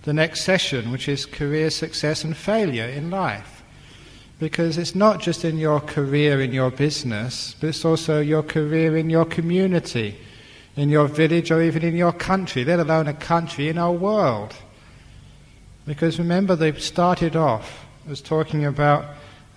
the next session, which is career success and failure in life. Because it's not just in your career, in your business, but it's also your career in your community, in your village, or even in your country, let alone a country in our world. Because remember, they started off as talking about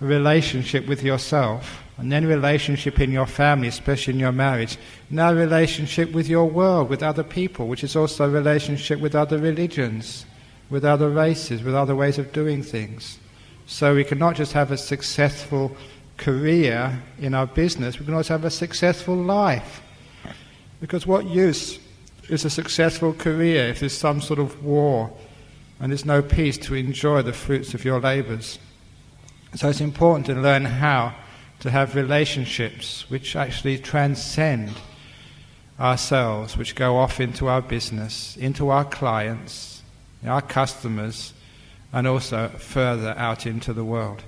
a relationship with yourself, and then relationship in your family, especially in your marriage. Now relationship with your world, with other people, which is also a relationship with other religions, with other races, with other ways of doing things. So we can not just have a successful career in our business, we can also have a successful life. Because what use is a successful career if there's some sort of war and there's no peace to enjoy the fruits of your labours? So it's important to learn how to have relationships which actually transcend ourselves, which go off into our business, into our clients, our customers, and also further out into the world.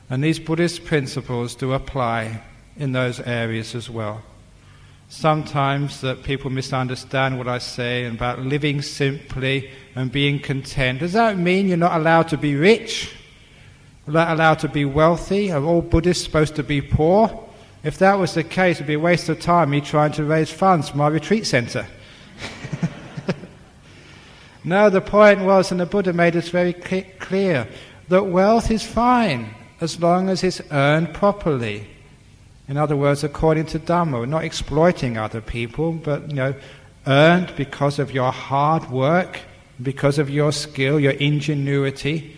And these Buddhist principles do apply in those areas as well. Sometimes that people misunderstand what I say about living simply and being content. Does that mean you're not allowed to be rich? Not allowed to be wealthy? Are all Buddhists supposed to be poor? If that was the case, it would be a waste of time me trying to raise funds for my retreat centre. No, the point was, and the Buddha made it very clear, that wealth is fine as long as it's earned properly. In other words, according to Dhamma, not exploiting other people, but earned because of your hard work, because of your skill, your ingenuity.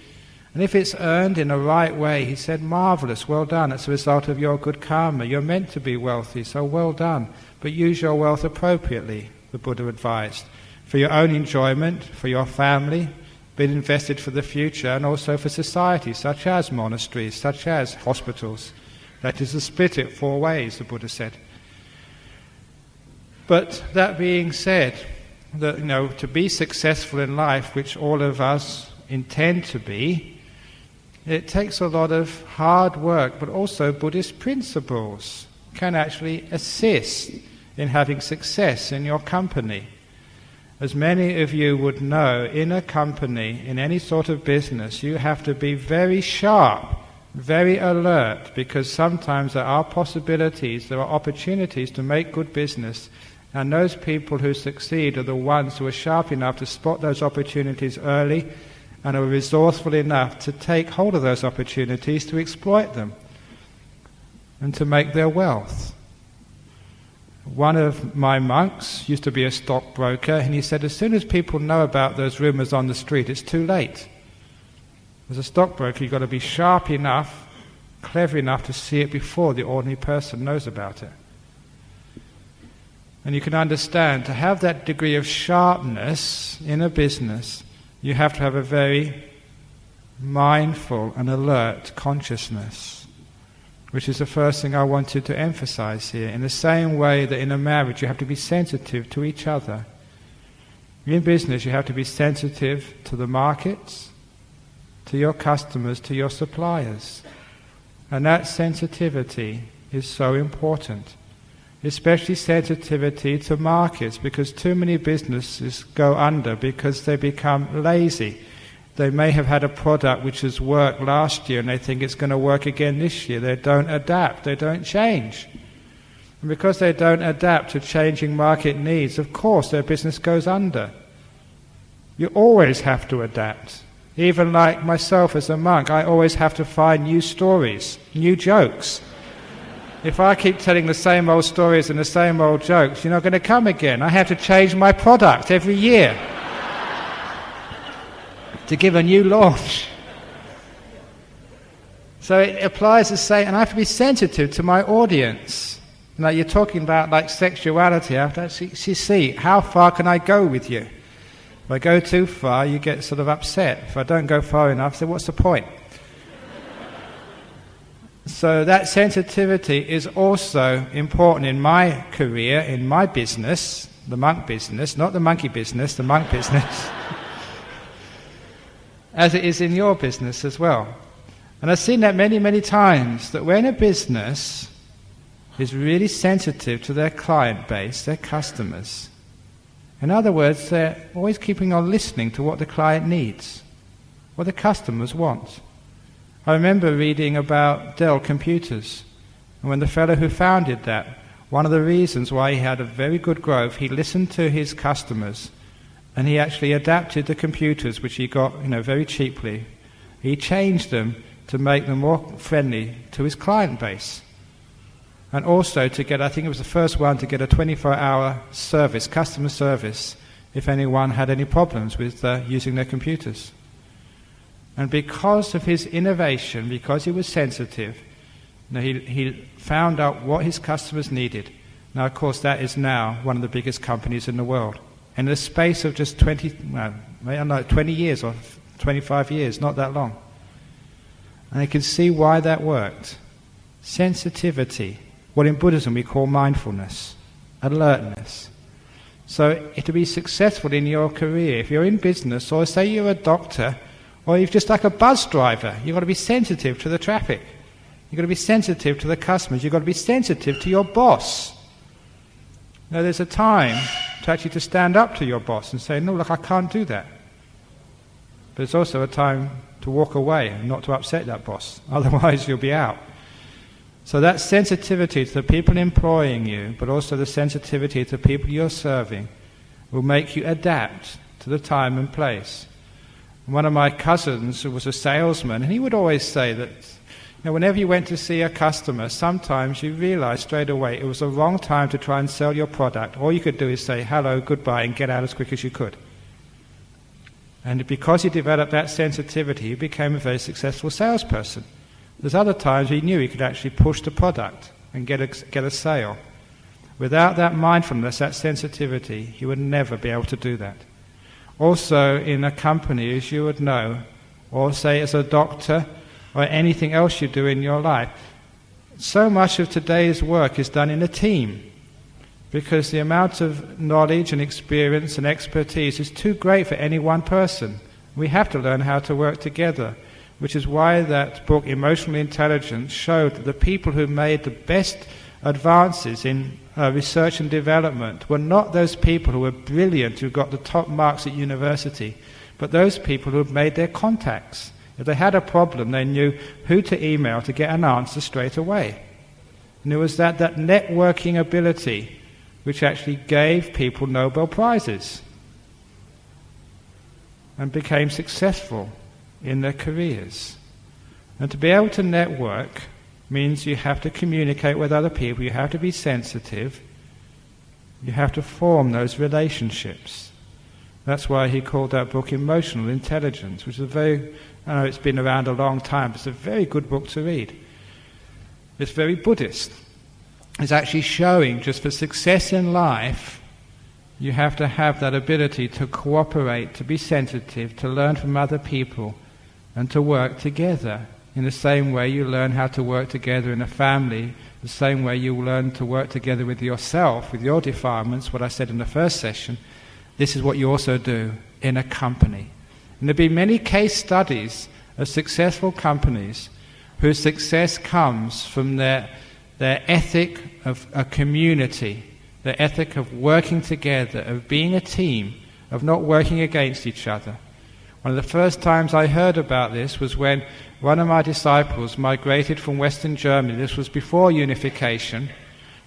And if it's earned in the right way, he said, marvellous, well done, it's a result of your good karma. You're meant to be wealthy, so well done. But use your wealth appropriately, the Buddha advised, for your own enjoyment, for your family, be invested for the future, and also for society, such as monasteries, such as hospitals. That is to split it 4 ways, the Buddha said. But that being said, that to be successful in life, which all of us intend to be, it takes a lot of hard work, but also Buddhist principles can actually assist in having success in your company. As many of you would know, in a company, in any sort of business, you have to be very sharp, very alert, because sometimes there are possibilities, there are opportunities to make good business, and those people who succeed are the ones who are sharp enough to spot those opportunities early and are resourceful enough to take hold of those opportunities to exploit them and to make their wealth. One of my monks used to be a stockbroker, and he said as soon as people know about those rumours on the street, it's too late. As a stockbroker, you've got to be sharp enough, clever enough to see it before the ordinary person knows about it. And you can understand, to have that degree of sharpness in a business, you have to have a very mindful and alert consciousness, which is the first thing I wanted to emphasize here. In the same way that in a marriage you have to be sensitive to each other. In business you have to be sensitive to the markets, to your customers, to your suppliers. And that sensitivity is so important. Especially sensitivity to markets, because too many businesses go under because they become lazy. They may have had a product which has worked last year and they think it's going to work again this year. They don't adapt, they don't change. And because they don't adapt to changing market needs, of course their business goes under. You always have to adapt. Even like myself as a monk, I always have to find new stories, new jokes. If I keep telling the same old stories and the same old jokes, you're not going to come again. I have to change my product every year to give a new launch. So it applies the same, and I have to be sensitive to my audience. Like you're talking about like sexuality, I have to actually see how far can I go with you. If I go too far, you get sort of upset. If I don't go far enough, I say, what's the point? So that sensitivity is also important in my career, in my business, the monk business, not the monkey business, the monk business, as it is in your business as well. And I've seen that many, many times, that when a business is really sensitive to their client base, their customers, In other words, they're always keeping on listening to what the client needs, what the customers want. I remember reading about Dell Computers, and when the fellow who founded that, one of the reasons why he had a very good growth, he listened to his customers, and he actually adapted the computers, which he got, very cheaply. He changed them to make them more friendly to his client base. And also to get, I think it was the first one to get a 24-hour service, customer service, if anyone had any problems with using their computers. And because of his innovation, because he was sensitive, he found out what his customers needed. Now, of course, that is now one of the biggest companies in the world. In the space of just 20 years or 25 years, not that long. And you can see why that worked. Sensitivity, what in Buddhism we call mindfulness, alertness. So to be successful in your career, if you're in business, or say you're a doctor, or you're just like a bus driver, you've got to be sensitive to the traffic. You've got to be sensitive to the customers. You've got to be sensitive to your boss. Now, there's a time to stand up to your boss and say, no, look, I can't do that. But there's also a time to walk away and not to upset that boss. Otherwise, you'll be out. So that sensitivity to the people employing you, but also the sensitivity to the people you're serving, will make you adapt to the time and place. One of my cousins, who was a salesman, and he would always say that whenever you went to see a customer, sometimes you realized straight away it was the wrong time to try and sell your product. All you could do is say hello, goodbye, and get out as quick as you could. And because he developed that sensitivity, he became a very successful salesperson. There's other times he knew he could actually push the product and get a sale. Without that mindfulness, that sensitivity, he would never be able to do that. Also, in a company, as you would know, or say as a doctor, or anything else you do in your life, so much of today's work is done in a team, because the amount of knowledge and experience and expertise is too great for any one person. We have to learn how to work together, which is why that book, Emotional Intelligence, showed that the people who made the best advances in research and development were not those people who were brilliant, who got the top marks at university, but those people who had made their contacts. If they had a problem, they knew who to email to get an answer straight away. And it was that networking ability which actually gave people Nobel Prizes and became successful in their careers. And to be able to network means you have to communicate with other people, you have to be sensitive, you have to form those relationships. That's why he called that book Emotional Intelligence, which is I know it's been around a long time, but it's a very good book to read. It's very Buddhist. It's actually showing just for success in life, you have to have that ability to cooperate, to be sensitive, to learn from other people, and to work together. In the same way you learn how to work together in a family, the same way you learn to work together with yourself, with your defilements, what I said in the first session, this is what you also do in a company. And there'll be many case studies of successful companies whose success comes from their ethic of a community, their ethic of working together, of being a team, of not working against each other. One of the first times I heard about this was when one of my disciples migrated from Western Germany. This was before unification.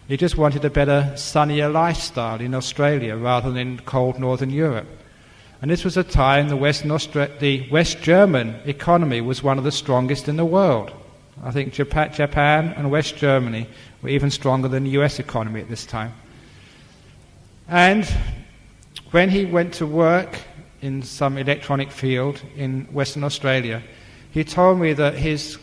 He just wanted a better, sunnier lifestyle in Australia rather than in cold Northern Europe. And this was a time the West German economy was one of the strongest in the world. I think Japan and West Germany were even stronger than the US economy at this time. And when he went to work in some electronic field in Western Australia, he told me that his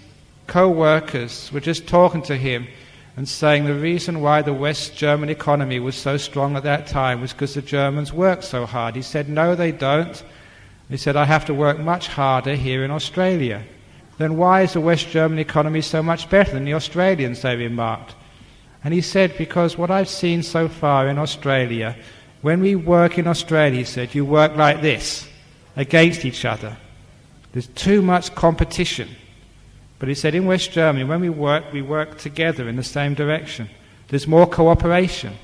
co-workers were just talking to him and saying the reason why the West German economy was so strong at that time was because the Germans worked so hard. He said, no, they don't. He said, I have to work much harder here in Australia. Then why is the West German economy so much better than the Australians, they remarked. And he said, because what I've seen so far in Australia, when we work in Australia, he said, you work like this, against each other. There's too much competition. But he said in West Germany, when we work together in the same direction. There's more cooperation.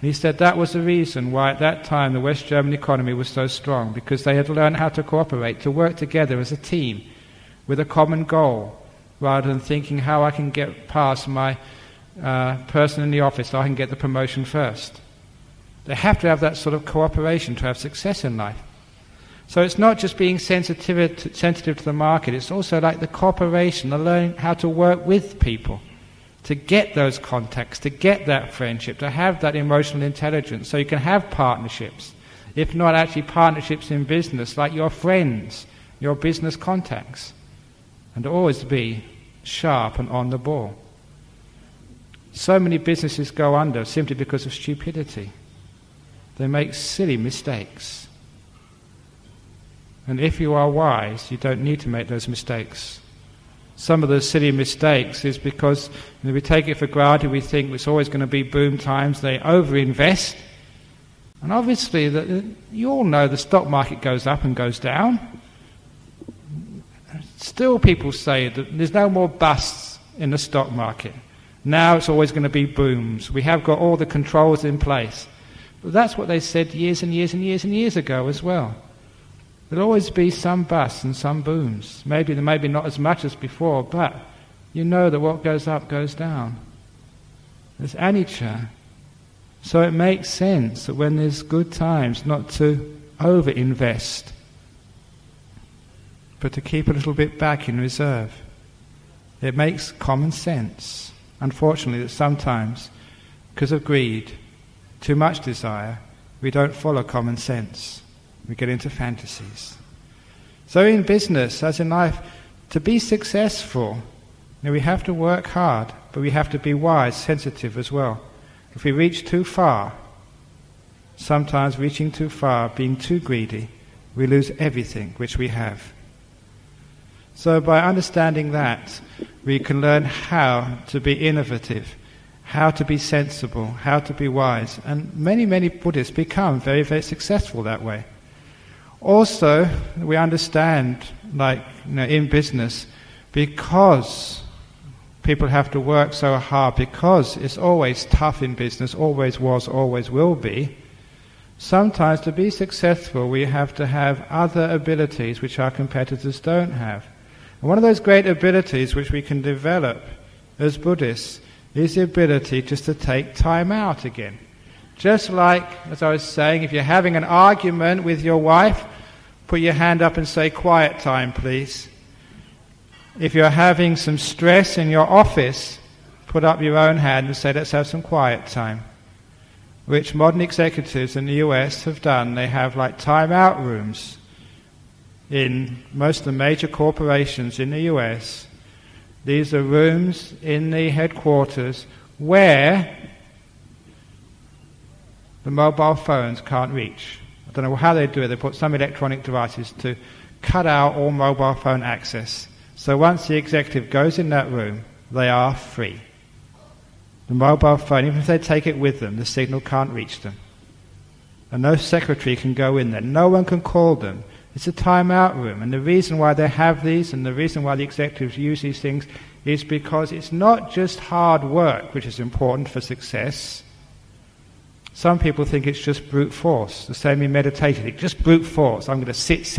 And he said that was the reason why at that time the West German economy was so strong, because they had learned how to cooperate, to work together as a team with a common goal, rather than thinking how I can get past my person in the office so I can get the promotion first. They have to have that sort of cooperation to have success in life. So it's not just being sensitive to the market, it's also like the cooperation, the learning how to work with people, to get those contacts, to get that friendship, to have that emotional intelligence, so you can have partnerships. If not actually partnerships in business, like your friends, your business contacts. And always be sharp and on the ball. So many businesses go under simply because of stupidity. They make silly mistakes. And if you are wise, you don't need to make those mistakes. Some of those silly mistakes is because we take it for granted, we think it's always going to be boom times, they overinvest. And obviously, you all know the stock market goes up and goes down. Still people say that there's no more busts in the stock market. Now it's always going to be booms. We have got all the controls in place. But that's what they said years and years and years and years ago as well. There'll always be some busts and some booms. Maybe not as much as before, but you know that what goes up goes down. There's anicca. So it makes sense that when there's good times not to over-invest, but to keep a little bit back in reserve. It makes common sense. Unfortunately, that sometimes, because of greed, too much desire, we don't follow common sense. We get into fantasies. So in business, as in life, to be successful, we have to work hard, but we have to be wise, sensitive as well. If we reach too far, sometimes reaching too far, being too greedy, we lose everything which we have. So by understanding that, we can learn how to be innovative, how to be sensible, how to be wise. And many, many Buddhists become very, very successful that way. Also, we understand, in business, because people have to work so hard, because it's always tough in business, always was, always will be, sometimes to be successful we have to have other abilities which our competitors don't have. And one of those great abilities which we can develop as Buddhists is the ability just to take time out again. Just like, as I was saying, if you're having an argument with your wife, put your hand up and say, "Quiet time, please." If you're having some stress in your office, put up your own hand and say, "Let's have some quiet time." Which modern executives in the US have done. They have time-out rooms in most of the major corporations in the US. These are rooms in the headquarters where the mobile phones can't reach. I don't know how they do it. They put some electronic devices to cut out all mobile phone access. So once the executive goes in that room, they are free. The mobile phone, even if they take it with them, the signal can't reach them. And no secretary can go in there. No one can call them. It's a time-out room. And the reason why they have these and the reason why the executives use these things is because it's not just hard work which is important for success. Some people think it's just brute force. The same in meditation. It's just brute force. I'm going to sit,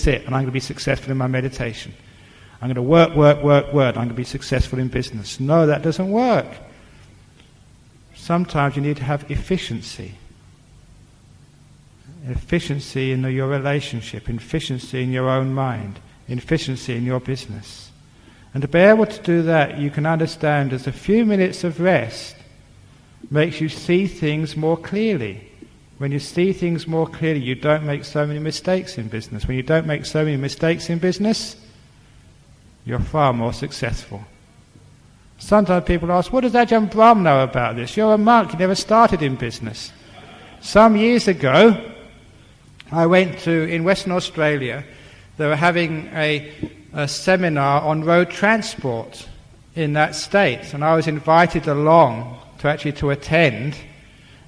and I'm going to be successful in my meditation. I'm going to work. I'm going to be successful in business. No, that doesn't work. Sometimes you need to have efficiency. Efficiency in your relationship, efficiency in your own mind, efficiency in your business. And to be able to do that, you can understand as a few minutes of rest makes you see things more clearly. When you see things more clearly, you don't make so many mistakes in business. When you don't make so many mistakes in business, you're far more successful. Sometimes people ask, what does Ajahn Brahm know about this? You're a monk, you never started in business. Some years ago, I went in Western Australia, they were having a seminar on road transport in that state, and I was invited along to attend.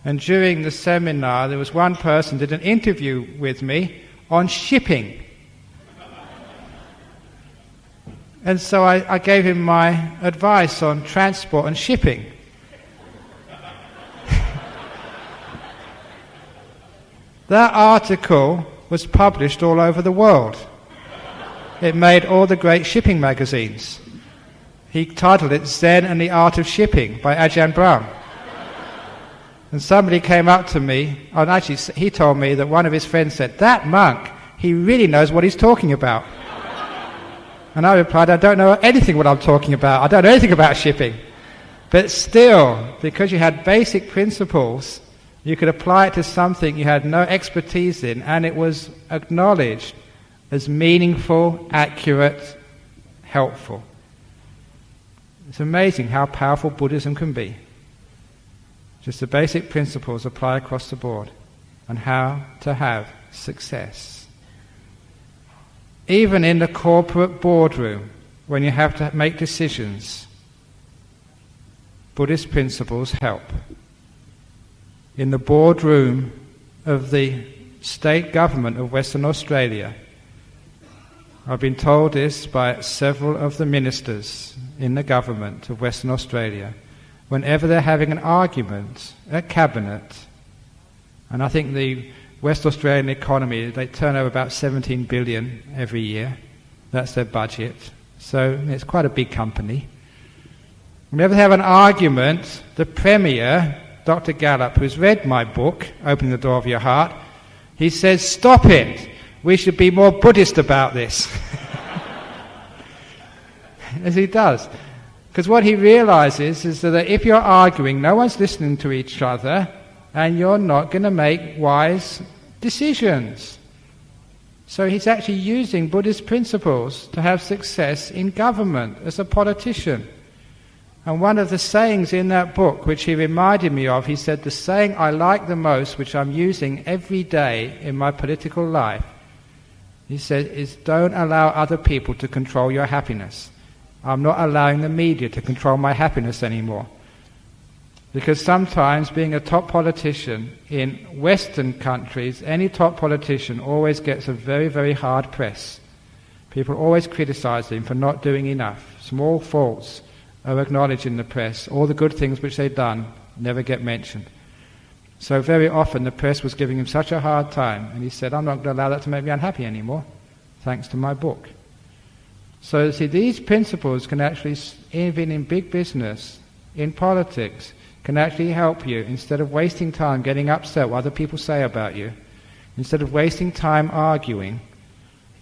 And during the seminar, there was one person did an interview with me on shipping. And so I gave him my advice on transport and shipping. That article was published all over the world. It made all the great shipping magazines. He titled it Zen and the Art of Shipping by Ajahn Brahm. And somebody came up to me, and actually he told me that one of his friends said, "That monk, he really knows what he's talking about." And I replied, "I don't know anything what I'm talking about. I don't know anything about shipping." But still, because you had basic principles, you could apply it to something you had no expertise in, and it was acknowledged as meaningful, accurate, helpful. It's amazing how powerful Buddhism can be. Just the basic principles apply across the board on how to have success. Even in the corporate boardroom, when you have to make decisions, Buddhist principles help. In the boardroom of the state government of Western Australia, I've been told this by several of the ministers in the government of Western Australia, whenever they're having an argument at Cabinet, and I think the West Australian economy, they turn over about 17 billion every year. That's their budget. So it's quite a big company. Whenever they have an argument, the Premier, Dr. Gallup, who's read my book, Opening the Door of Your Heart, he says, "Stop it! We should be more Buddhist about this." As he does. Because what he realizes is that if you're arguing, no one's listening to each other, and you're not going to make wise decisions. So he's actually using Buddhist principles to have success in government as a politician. And one of the sayings in that book, which he reminded me of, he said, the saying I like the most, which I'm using every day in my political life, he said, is don't allow other people to control your happiness. I'm not allowing the media to control my happiness anymore. Because sometimes being a top politician in Western countries, any top politician always gets a very, very hard press. People always criticize him for not doing enough. Small faults are acknowledged in the press. All the good things which they've done never get mentioned. So very often the press was giving him such a hard time, and he said, I'm not going to allow that to make me unhappy anymore, thanks to my book. So see, these principles can actually, even in big business, in politics, can actually help you. Instead of wasting time getting upset what other people say about you, instead of wasting time arguing,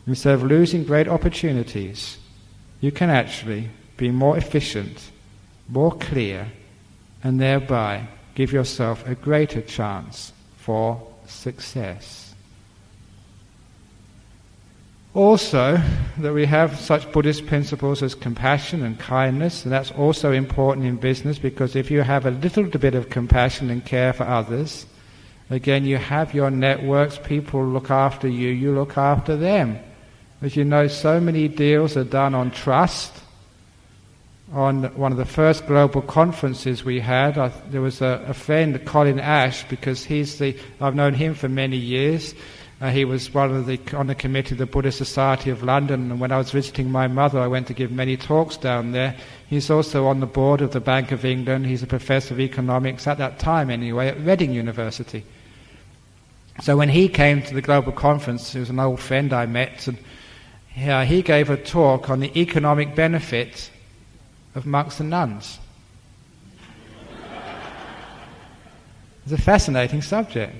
instead of losing great opportunities, you can actually be more efficient, more clear, and thereby give yourself a greater chance for success. Also, that we have such Buddhist principles as compassion and kindness, and that's also important in business, because if you have a little bit of compassion and care for others, again you have your networks, people look after you, you look after them. As you know, so many deals are done on trust. On one of the first global conferences we had, there was a friend, Colin Ash, because I've known him for many years. He was on the committee of the Buddhist Society of London, and when I was visiting my mother, I went to give many talks down there. He's also on the board of the Bank of England. He's a professor of economics, at that time anyway, at Reading University. So when he came to the global conference, he was an old friend I met, and he gave a talk on the economic benefit of monks and nuns. It's a fascinating subject.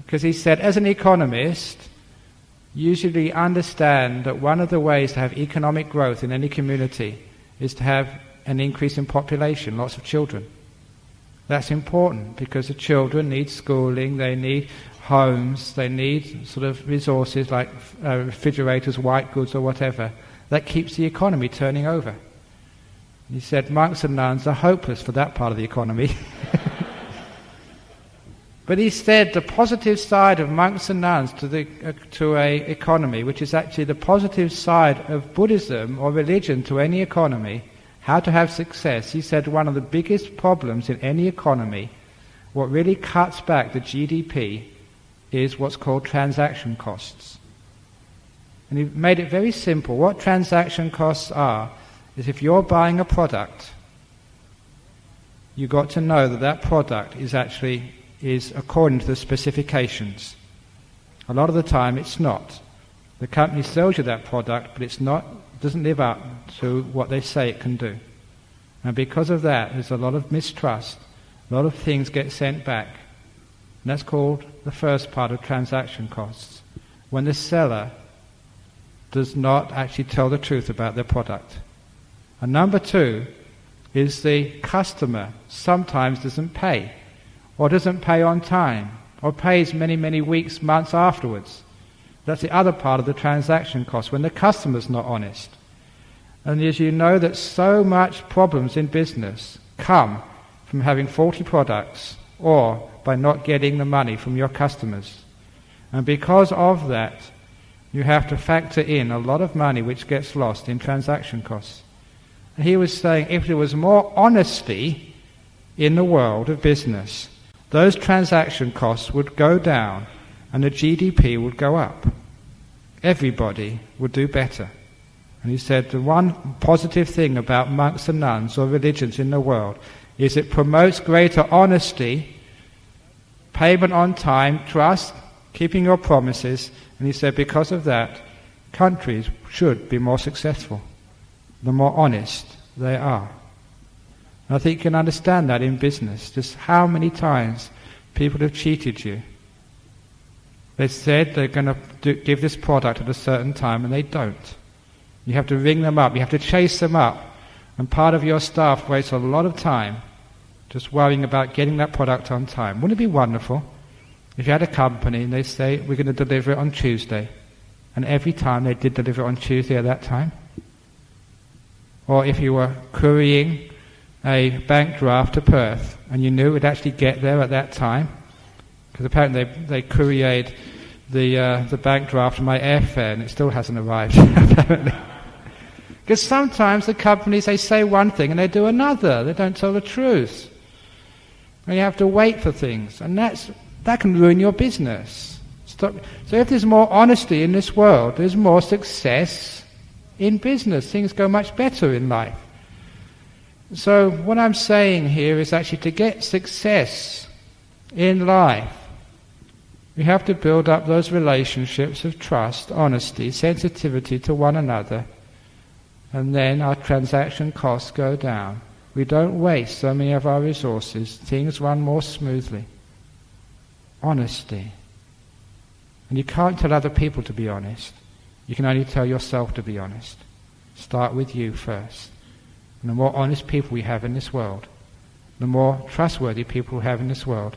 Because he said, as an economist, you should understand that one of the ways to have economic growth in any community is to have an increase in population, lots of children. That's important because the children need schooling, they need homes, they need sort of resources like refrigerators, white goods or whatever. That keeps the economy turning over. He said monks and nuns are hopeless for that part of the economy. But he said the positive side of monks and nuns to a economy, which is actually the positive side of Buddhism or religion to any economy, how to have success. He said one of the biggest problems in any economy, what really cuts back the GDP, is what's called transaction costs. And he made it very simple. What transaction costs are is if you're buying a product, you've got to know that that product is actually is according to the specifications. A lot of the time it's not. The company sells you that product, but doesn't live up to what they say it can do. And because of that, there's a lot of mistrust. A lot of things get sent back. And that's called the first part of transaction costs. When the seller does not actually tell the truth about their product. And number two is the customer sometimes doesn't pay, or doesn't pay on time, or pays many, many weeks, months afterwards. That's the other part of the transaction cost, when the customer's not honest. And as you know that so much problems in business come from having faulty products or by not getting the money from your customers. And because of that, you have to factor in a lot of money which gets lost in transaction costs. And he was saying if there was more honesty in the world of business, those transaction costs would go down and the GDP would go up. Everybody would do better. And he said the one positive thing about monks and nuns or religions in the world is it promotes greater honesty, payment on time, trust, keeping your promises. And he said because of that, countries should be more successful, the more honest they are. And I think you can understand that in business, just how many times people have cheated you. They said they're going to give this product at a certain time and they don't. You have to ring them up, you have to chase them up, and part of your staff wastes a lot of time just worrying about getting that product on time. Wouldn't it be wonderful if you had a company and they say, we're going to deliver it on Tuesday, and every time they did deliver it on Tuesday at that time? Or if you were couriering a bank draft to Perth and you knew it would actually get there at that time, because apparently they couriered the bank draft to my airfare and it still hasn't arrived, apparently. Because sometimes the companies, they say one thing and they do another. They don't tell the truth. And you have to wait for things. And that can ruin your business. So if there's more honesty in this world, there's more success in business. Things go much better in life. So what I'm saying here is actually to get success in life, we have to build up those relationships of trust, honesty, sensitivity to one another, and then our transaction costs go down. We don't waste so many of our resources. Things run more smoothly. Honesty. And you can't tell other people to be honest. You can only tell yourself to be honest. Start with you first. And the more honest people we have in this world, the more trustworthy people we have in this world,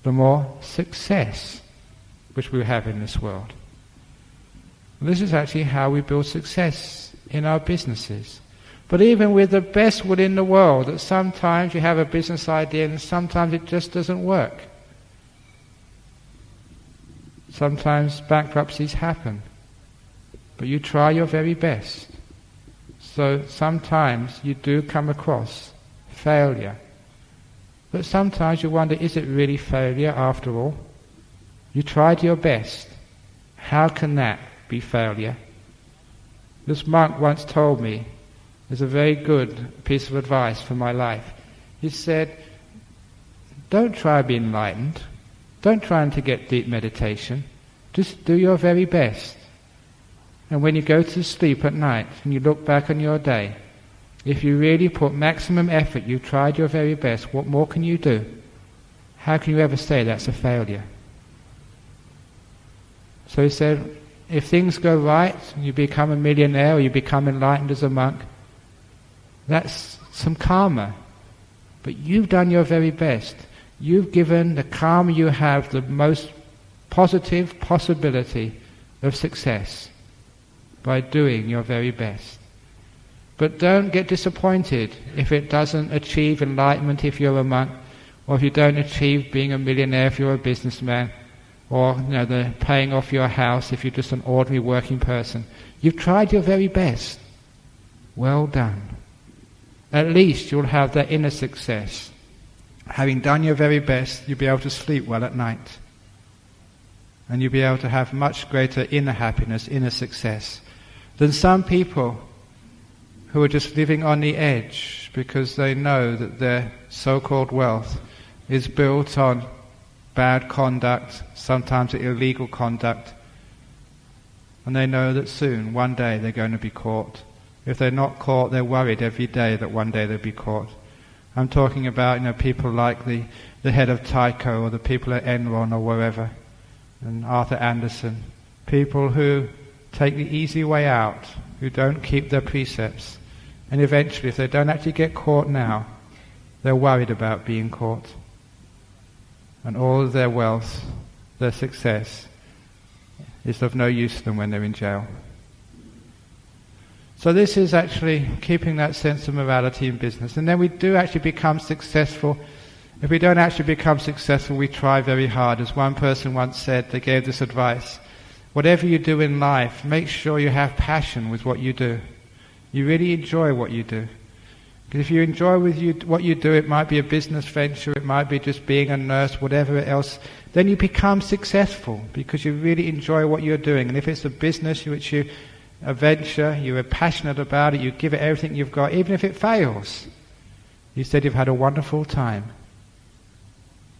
the more success which we have in this world. This is actually how we build success in our businesses. But even with the best will in the world, that sometimes you have a business idea and sometimes it just doesn't work. Sometimes bankruptcies happen, but you try your very best. So sometimes you do come across failure. But sometimes you wonder, is it really failure after all? You tried your best. How can that be failure? This monk once told me, there's a very good piece of advice for my life. He said, don't try to be enlightened. Don't try to get deep meditation. Just do your very best. And when you go to sleep at night and you look back on your day, if you really put maximum effort, you tried your very best, what more can you do? How can you ever say that's a failure? So he said, if things go right, you become a millionaire or you become enlightened as a monk, that's some karma. But you've done your very best. You've given the karma you have the most positive possibility of success by doing your very best. But don't get disappointed if it doesn't achieve enlightenment if you're a monk, or if you don't achieve being a millionaire if you're a businessman, or the paying off your house if you're just an ordinary working person. You've tried your very best. Well done. At least you'll have that inner success. Having done your very best, you'll be able to sleep well at night. And you'll be able to have much greater inner happiness, inner success, than some people who are just living on the edge because they know that their so-called wealth is built on bad conduct, sometimes illegal conduct, and they know that soon, one day, they're going to be caught. If they're not caught, they're worried every day that one day they'll be caught. I'm talking about people like the head of Tycho, or the people at Enron or wherever, and Arthur Anderson, people who take the easy way out, who don't keep their precepts, and eventually, if they don't actually get caught now, they're worried about being caught. And all of their wealth, their success, is of no use to them when they're in jail. So this is actually keeping that sense of morality in business. And then we do actually become successful. If we don't actually become successful, we try very hard. As one person once said, they gave this advice: whatever you do in life, make sure you have passion with what you do. You really enjoy what you do. Because if you enjoy what you do, it might be a business venture, it might be just being a nurse, whatever else, then you become successful because you really enjoy what you're doing. And if it's a business a venture, you're passionate about it, you give it everything you've got, even if it fails, you said you've had a wonderful time.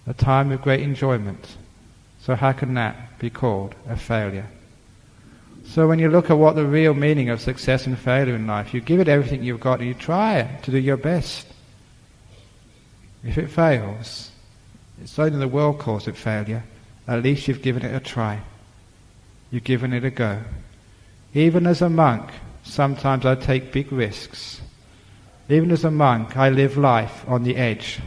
A time of great enjoyment. So how can that be called a failure? So when you look at what the real meaning of success and failure in life, you give it everything you've got and you try to do your best. If it fails, it's only the world calls it failure. At least you've given it a try. You've given it a go. Even as a monk, sometimes I take big risks. Even as a monk, I live life on the edge.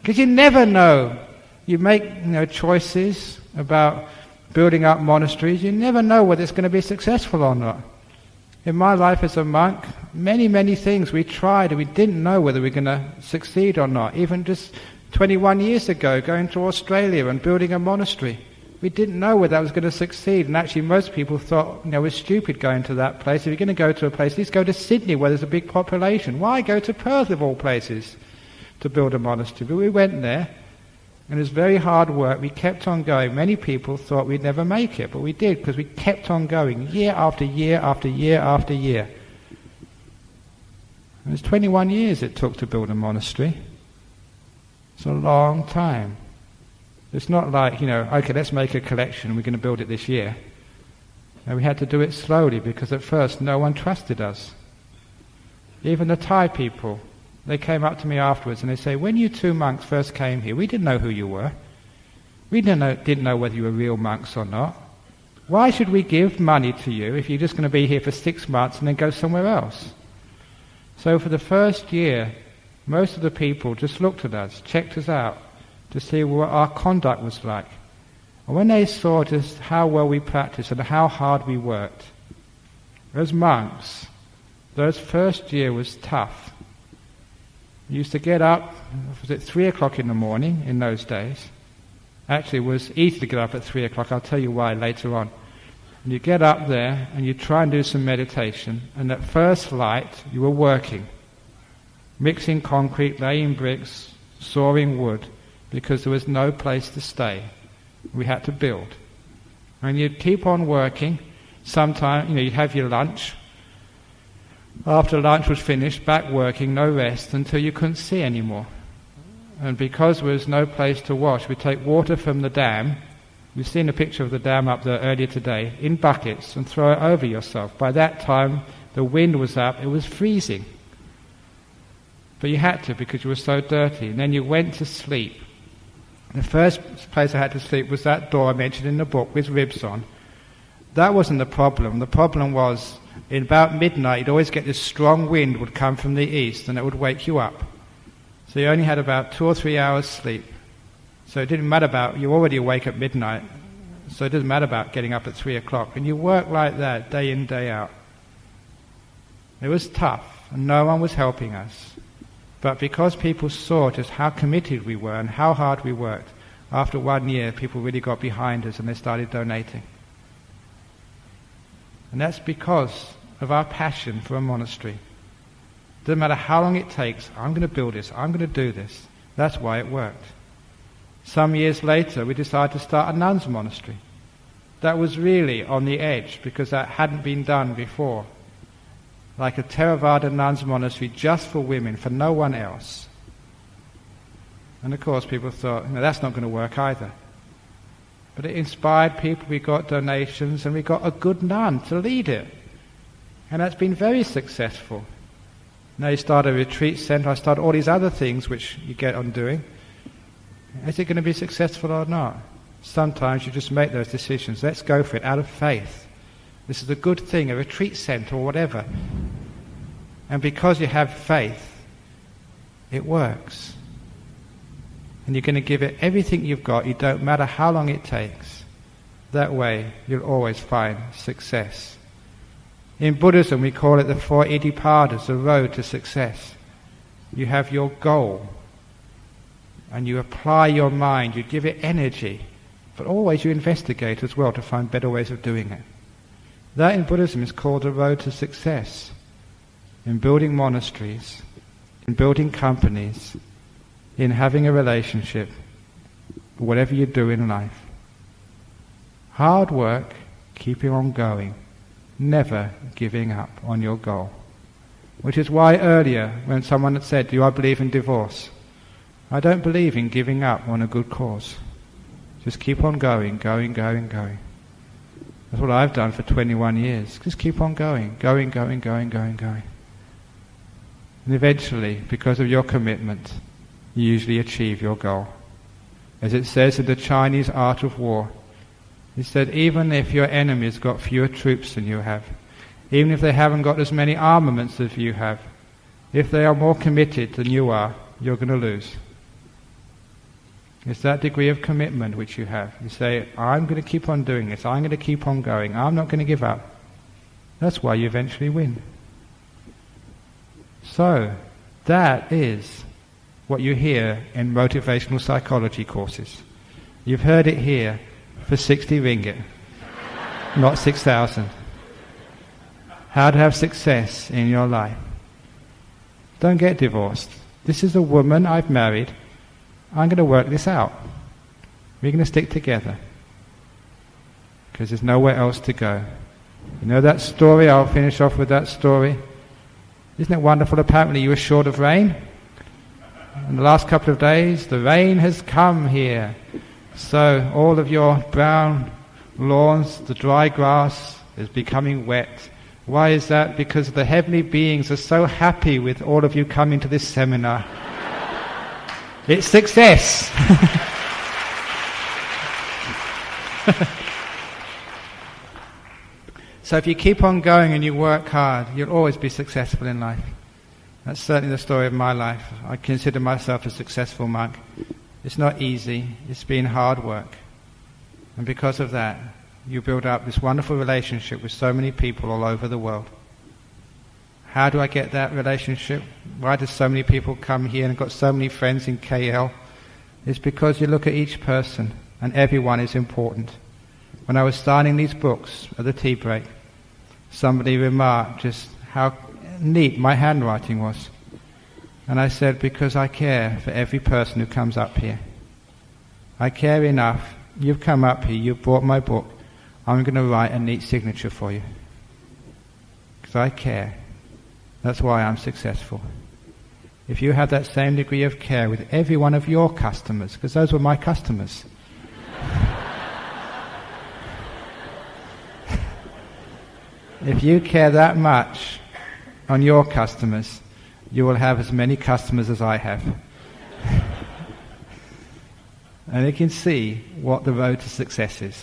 Because you never know. You make choices about building up monasteries. You never know whether it's going to be successful or not. In my life as a monk, many things we tried and we didn't know whether we were going to succeed or not. Even just 21 years ago, going to Australia and building a monastery. We didn't know whether that was going to succeed, and actually most people thought, we're stupid going to that place. If you're going to go to a place, at least go to Sydney where there's a big population. Why go to Perth of all places to build a monastery? But we went there, and it was very hard work. We kept on going. Many people thought we'd never make it, but we did, because we kept on going year after year after year after year. It was 21 years it took to build a monastery. It's a long time. It's not like, okay, let's make a collection, we're going to build it this year. And we had to do it slowly, because at first no one trusted us. Even the Thai people, they came up to me afterwards and they say, when you two monks first came here, we didn't know who you were. We didn't know whether you were real monks or not. Why should we give money to you if you're just going to be here for 6 months and then go somewhere else? So for the first year, most of the people just looked at us, checked us out, to see what our conduct was like. And when they saw just how well we practiced and how hard we worked, as monks, those first year was tough. We used to get up, was it 3 o'clock in the morning in those days? Actually, it was easy to get up at 3 o'clock, I'll tell you why later on. And you get up there and you try and do some meditation, and at first light you were working, mixing concrete, laying bricks, sawing wood, because there was no place to stay. We had to build. And you'd keep on working. Sometimes, you'd have your lunch. After lunch was finished, back working, no rest, until you couldn't see anymore. And because there was no place to wash, we'd take water from the dam. You've seen a picture of the dam up there earlier today, in buckets, and throw it over yourself. By that time, the wind was up, it was freezing. But you had to, because you were so dirty. And then you went to sleep. The first place I had to sleep was that door I mentioned in the book with ribs on. That wasn't the problem. The problem was, in about midnight, you'd always get this strong wind would come from the east, and it would wake you up. So you only had about 2 or 3 hours sleep. So it didn't matter about, you're already awake at midnight, so it doesn't matter about getting up at 3 o'clock. And you work like that, day in, day out. It was tough, and no one was helping us. But because people saw just how committed we were and how hard we worked, after 1 year, people really got behind us and they started donating. And that's because of our passion for a monastery. Doesn't matter how long it takes, I'm going to build this, I'm going to do this. That's why it worked. Some years later, we decided to start a nuns' monastery. That was really on the edge, because that hadn't been done before. Like a Theravada nuns' monastery just for women, for no one else. And of course people thought, that's not going to work either. But it inspired people, we got donations, and we got a good nun to lead it. And that's been very successful. Now you start a retreat centre, I start all these other things which you get on doing. Is it going to be successful or not? Sometimes you just make those decisions. Let's go for it out of faith. This is a good thing, a retreat centre or whatever. And because you have faith, it works. And you're going to give it everything you've got. It don't matter how long it takes. That way you'll always find success. In Buddhism we call it the 4 Iddhipadas, the road to success. You have your goal and you apply your mind, you give it energy, but always you investigate as well to find better ways of doing it. That in Buddhism is called the road to success. In building monasteries, in building companies, in having a relationship, whatever you do in life. Hard work, keeping on going, never giving up on your goal. Which is why earlier, when someone had said, do I believe in divorce? I don't believe in giving up on a good cause. Just keep on going, going, going, going. That's what I've done for 21 years. Just keep on going, going, going, going, going, going. And eventually, because of your commitment, you usually achieve your goal. As it says in the Chinese art of war, it said even if your enemy's got fewer troops than you have, even if they haven't got as many armaments as you have, if they are more committed than you are, you're going to lose. It's that degree of commitment which you have. You say, I'm going to keep on doing this, I'm going to keep on going, I'm not going to give up. That's why you eventually win. So, that is what you hear in motivational psychology courses. You've heard it here for 60 ringgit, not 6,000. How to have success in your life. Don't get divorced. This is a woman I've married. I'm going to work this out. We're going to stick together. Because there's nowhere else to go. You know that story? I'll finish off with that story. Isn't it wonderful? Apparently you were short of rain. In the last couple of days, the rain has come here. So all of your brown lawns, the dry grass is becoming wet. Why is that? Because the heavenly beings are so happy with all of you coming to this seminar. It's success. So if you keep on going and you work hard, you'll always be successful in life. That's certainly the story of my life. I consider myself a successful monk. It's not easy. It's been hard work. And because of that, you build up this wonderful relationship with so many people all over the world. How do I get that relationship? Why do so many people come here and I've got so many friends in KL? It's because you look at each person and everyone is important. When I was signing these books at the tea break, somebody remarked just how neat my handwriting was. And I said, because I care for every person who comes up here. I care enough. You've come up here, you've bought my book. I'm going to write a neat signature for you. Because I care. That's why I'm successful. If you have that same degree of care with every one of your customers, because those were my customers. If you care that much on your customers, you will have as many customers as I have. And you can see what the road to success is.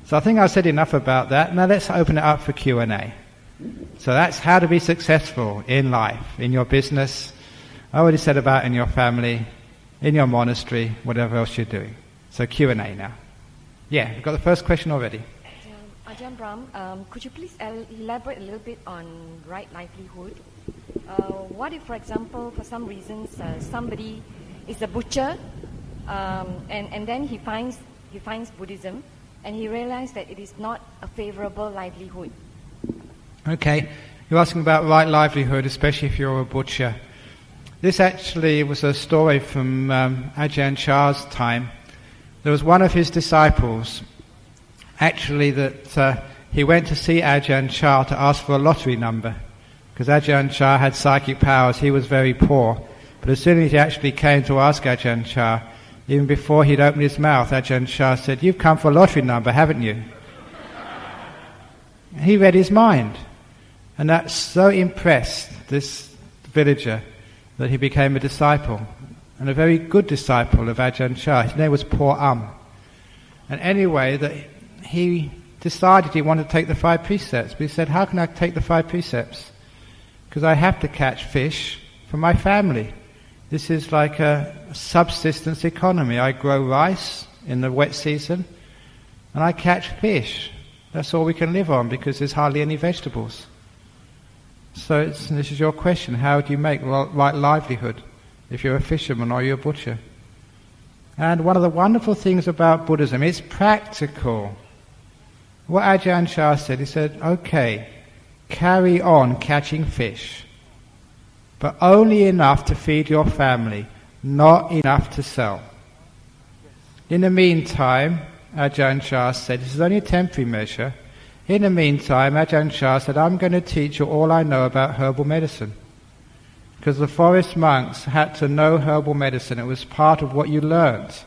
So I think I've said enough about that. Now let's open it up for Q&A. So that's how to be successful in life, in your business. I already said about in your family, in your monastery, whatever else you're doing. So Q&A now. Yeah, we've got the first question already. Ajahn Brahm, could you please elaborate a little bit on right livelihood? What if, for example, for some reasons, somebody is a butcher, and then he finds Buddhism, and he realizes that it is not a favorable livelihood? Okay, you're asking about right livelihood, especially if you're a butcher. This actually was a story from Ajahn Chah's time. There was one of his disciples, actually, that he went to see Ajahn Chah to ask for a lottery number, because Ajahn Chah had psychic powers. He was very poor, But as soon as he actually came to ask Ajahn Chah, even before he'd opened his mouth, Ajahn Chah said, "You've come for a lottery number, haven't you?" He read his mind. And that so impressed this villager that he became a disciple, and a very good disciple of Ajahn Chah. His name was Poor And anyway, that he decided he wanted to take the 5 precepts. But he said, "How can I take the 5 precepts? Because I have to catch fish for my family. This is like a subsistence economy. I grow rice in the wet season, and I catch fish. That's all we can live on because there's hardly any vegetables." So this is your question: how do you make right livelihood if you're a fisherman or you're a butcher? And one of the wonderful things about Buddhism, it's practical. What Ajahn Chah said, he said, "Okay, carry on catching fish, but only enough to feed your family, not enough to sell. In the meantime," Ajahn Chah said, "this is only a temporary measure. In the meantime," Ajahn Chah said, "I'm going to teach you all I know about herbal medicine." Because the forest monks had to know herbal medicine. It was part of what you learnt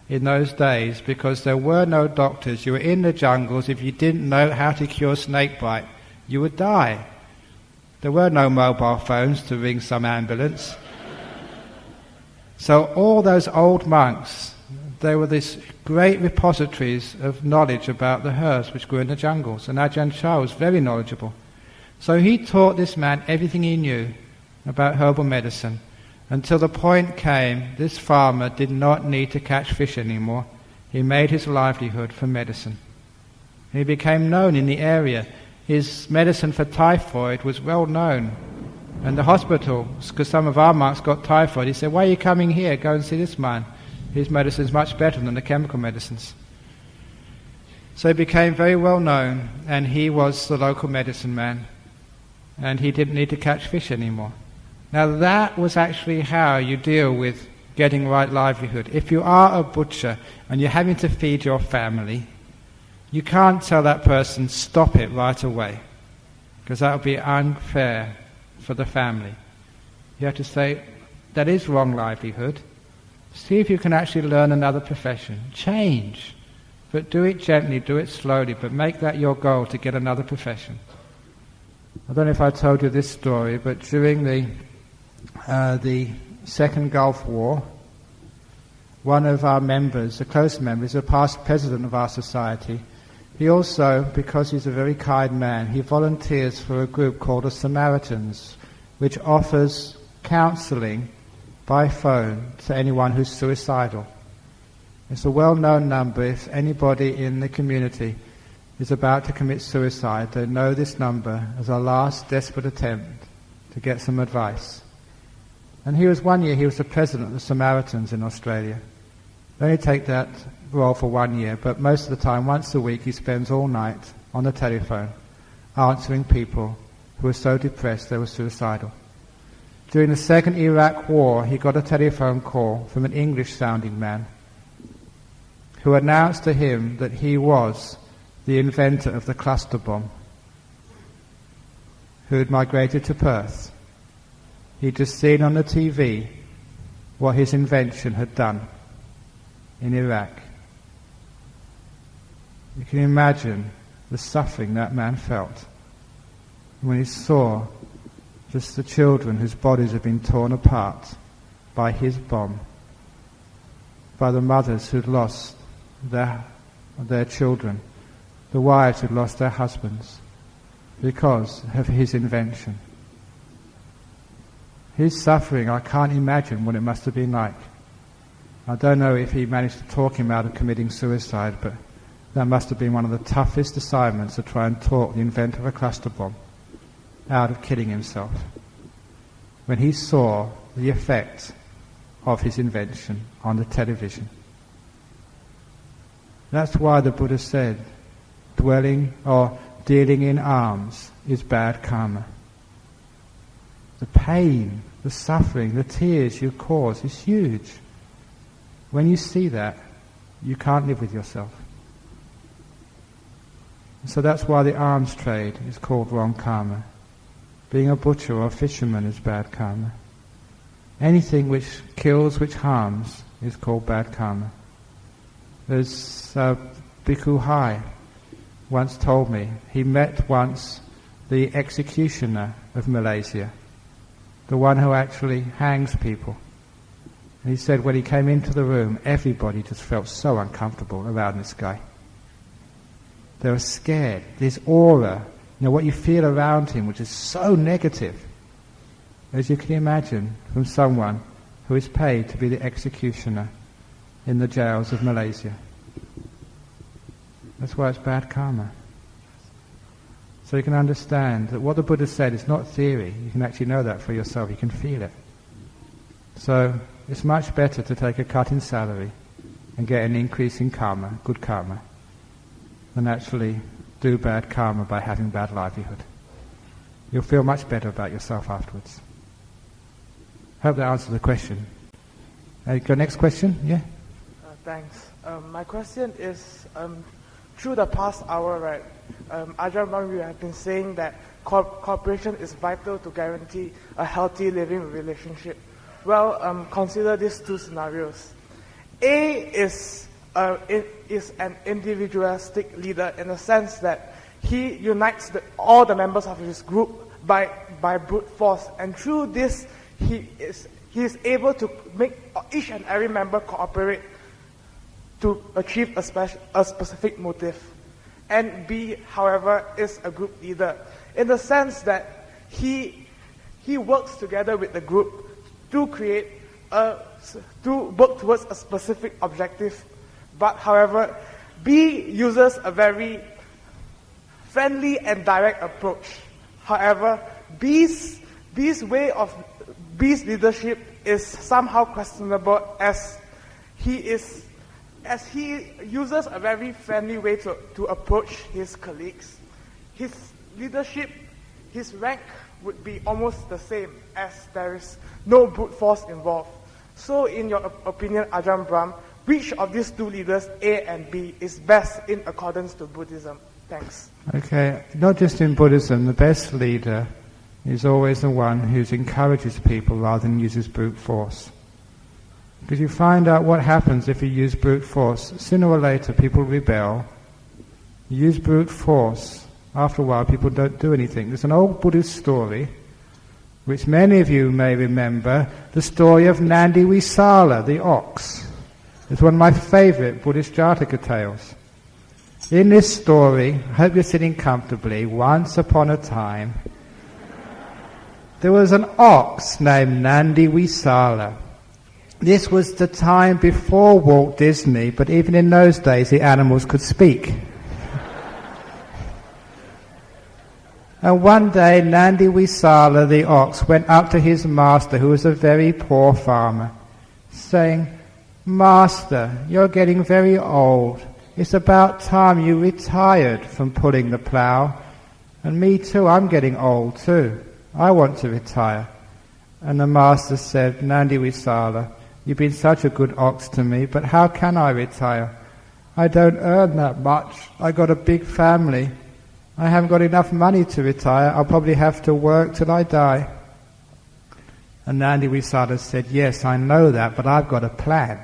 in those days, because there were no doctors. You were in the jungles. If you didn't know how to cure snake bite, you would die. There were no mobile phones to ring some ambulance. So all those old monks, they were these great repositories of knowledge about the herbs which grew in the jungles. And Ajahn Chah was very knowledgeable. So he taught this man everything he knew about herbal medicine, until the point came, this farmer did not need to catch fish anymore. He made his livelihood from medicine. He became known in the area. His medicine for typhoid was well known. And the hospital, because some of our monks got typhoid, he said, "Why are you coming here? Go and see this man. His medicine is much better than the chemical medicines." So he became very well known, and he was the local medicine man. And he didn't need to catch fish anymore. Now that was actually how you deal with getting right livelihood. If you are a butcher and you're having to feed your family, you can't tell that person, "Stop it right away," because that would be unfair for the family. You have to say, "That is wrong livelihood. See if you can actually learn another profession. Change. But do it gently, do it slowly, but make that your goal to get another profession." I don't know if I told you this story, but during the Second Gulf War, one of our members, a close member, is a past president of our society. He also, because he's a very kind man, he volunteers for a group called the Samaritans, which offers counselling by phone to anyone who's suicidal. It's a well-known number. If anybody in the community is about to commit suicide, they know this number as a last desperate attempt to get some advice. And he was the president of the Samaritans in Australia. They only take that role for 1 year, but most of the time, once a week, he spends all night on the telephone answering people who were so depressed they were suicidal. During the Second Iraq War, he got a telephone call from an English-sounding man who announced to him that he was the inventor of the cluster bomb, who had migrated to Perth. He'd just seen on the TV what his invention had done in Iraq. You can imagine the suffering that man felt when he saw just the children whose bodies had been torn apart by his bomb, by the mothers who'd lost their children, the wives who'd lost their husbands because of his invention. His suffering, I can't imagine what it must have been like. I don't know if he managed to talk him out of committing suicide, but that must have been one of the toughest assignments, to try and talk the inventor of a cluster bomb out of killing himself, when he saw the effect of his invention on the television. That's why the Buddha said dwelling or dealing in alms is bad karma. The pain, the suffering, the tears you cause is huge. When you see that, you can't live with yourself. So that's why the alms trade is called wrong karma. Being a butcher or a fisherman is bad karma. Anything which kills, which harms, is called bad karma. There's Bhikkhu Hai once told me, he met once the executioner of Malaysia, the one who actually hangs people. And he said when he came into the room, everybody just felt so uncomfortable around this guy. They were scared. This aura, what you feel around him, which is so negative, as you can imagine, from someone who is paid to be the executioner in the jails of Malaysia. That's why it's bad karma. So you can understand that what the Buddha said is not theory. You can actually know that for yourself. You can feel it. So it's much better to take a cut in salary and get an increase in karma, good karma, than actually do bad karma by having bad livelihood. You'll feel much better about yourself afterwards. Hope that answers the question. Go next question, yeah? Thanks. My question is, through the past hour, right, Ajahn Brahm, you have been saying that cooperation is vital to guarantee a healthy living relationship. Well, consider these two scenarios. A is an individualistic leader in the sense that he unites all the members of his group by brute force, and through this he is able to make each and every member cooperate to achieve a specific motive. And B, however, is a group leader in the sense that he works together with the group to work towards a specific objective. But however, B uses a very friendly and direct approach. However, B's leadership is somehow questionable as he uses a very friendly way to approach his colleagues. His leadership, his rank would be almost the same as there is no brute force involved. So in your opinion, Ajahn Brahm, which of these two leaders, A and B, is best in accordance to Buddhism? Thanks. Okay, not just in Buddhism, the best leader is always the one who encourages people rather than uses brute force. Because you find out what happens if you use brute force. Sooner or later people rebel. You use brute force. After a while people don't do anything. There's an old Buddhist story, which many of you may remember, the story of Nandi Visala, the ox. It's one of my favorite Buddhist Jataka tales. In this story, I hope you're sitting comfortably, once upon a time, there was an ox named Nandi Visala. This was the time before Walt Disney, but even in those days the animals could speak. And one day Nandi Visala, the ox, went up to his master, who was a very poor farmer, saying, "Master, you're getting very old. It's about time you retired from pulling the plough. And me too, I'm getting old too. I want to retire." And the master said, "Nandi Visala, you've been such a good ox to me, but how can I retire? I don't earn that much. I got a big family. I haven't got enough money to retire. I'll probably have to work till I die." And Nandi Visala said, "Yes, I know that, but I've got a plan.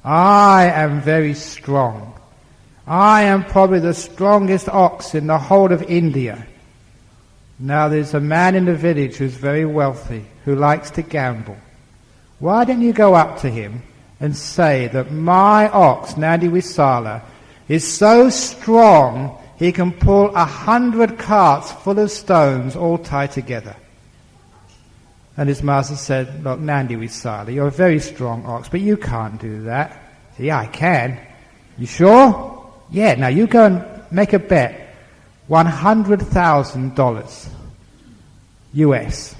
I am very strong. I am probably the strongest ox in the whole of India. Now there's a man in the village who's very wealthy, who likes to gamble. Why don't you go up to him and say that my ox, Nandi Visala, is so strong he can pull 100 carts full of stones all tied together?" And his master said, "Look, Nandi Visala, you're a very strong ox, but you can't do that." "Yeah, I can." "You sure?" "Yeah, now you go and make a bet. $100,000 US.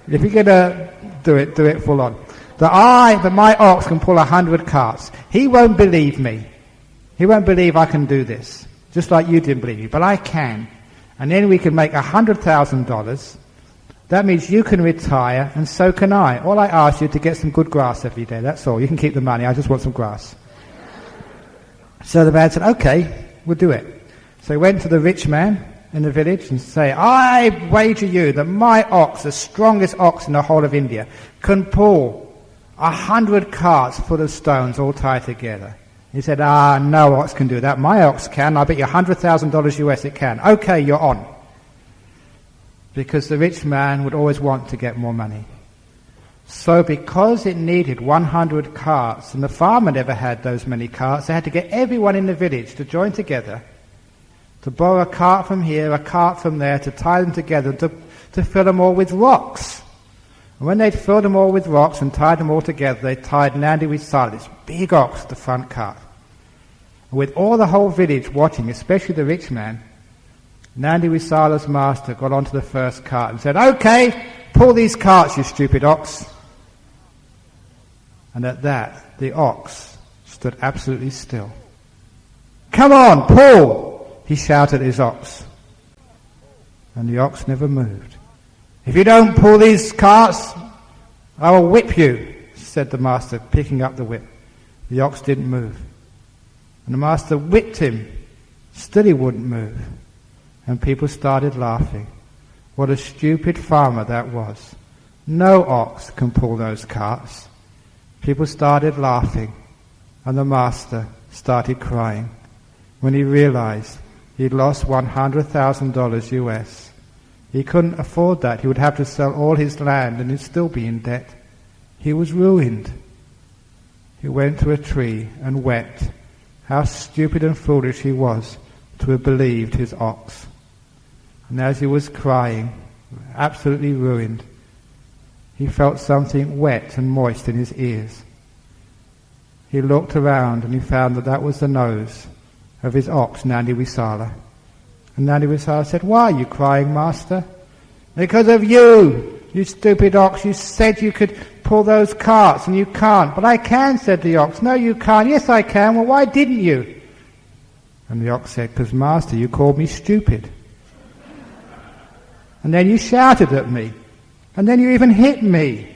If you're going to do it full on. That my ox can pull 100 carts. He won't believe me. He won't believe I can do this. Just like you didn't believe me. But I can. And then we can make $100,000. That means you can retire, and so can I. All I ask you to get some good grass every day. That's all. You can keep the money. I just want some grass." So the man said, "Okay, we'll do it." So he went to the rich man in the village and said, I wager you that my ox, the strongest ox in the whole of India, can pull 100 carts full of stones all tied together. He said, no ox can do that. My ox can. I bet you $100,000 US it can. Okay, you're on. Because the rich man would always want to get more money. So because it needed 100 carts, and the farmer never had those many carts, they had to get everyone in the village to join together, to borrow a cart from here, a cart from there, to tie them together, to fill them all with rocks. And when they'd filled them all with rocks and tied them all together, they tied Nandi Visala, this big ox, to the front cart. And with all the whole village watching, especially the rich man, Nandi Visala's master got onto the first cart and said, okay, pull these carts, you stupid ox. And at that, the ox stood absolutely still. Come on, pull, he shouted at his ox. And the ox never moved. If you don't pull these carts, I will whip you, said the master, picking up the whip. The ox didn't move. And the master whipped him. Still he wouldn't move. And people started laughing. What a stupid farmer that was. No ox can pull those carts. People started laughing, and the master started crying when he realized he'd lost $100,000 US. He couldn't afford that. He would have to sell all his land and he'd still be in debt. He was ruined. He went to a tree and wept. How stupid and foolish he was to have believed his ox. And as he was crying, absolutely ruined, he felt something wet and moist in his ears. He looked around and he found that that was the nose of his ox, Nandi Visala. And Nandi Visala said, why are you crying, master? Because of you, you stupid ox. You said you could pull those carts and you can't. But I can, said the ox. No, you can't. Yes, I can. Well, why didn't you? And the ox said, because master, you called me stupid. And then you shouted at me. And then you even hit me.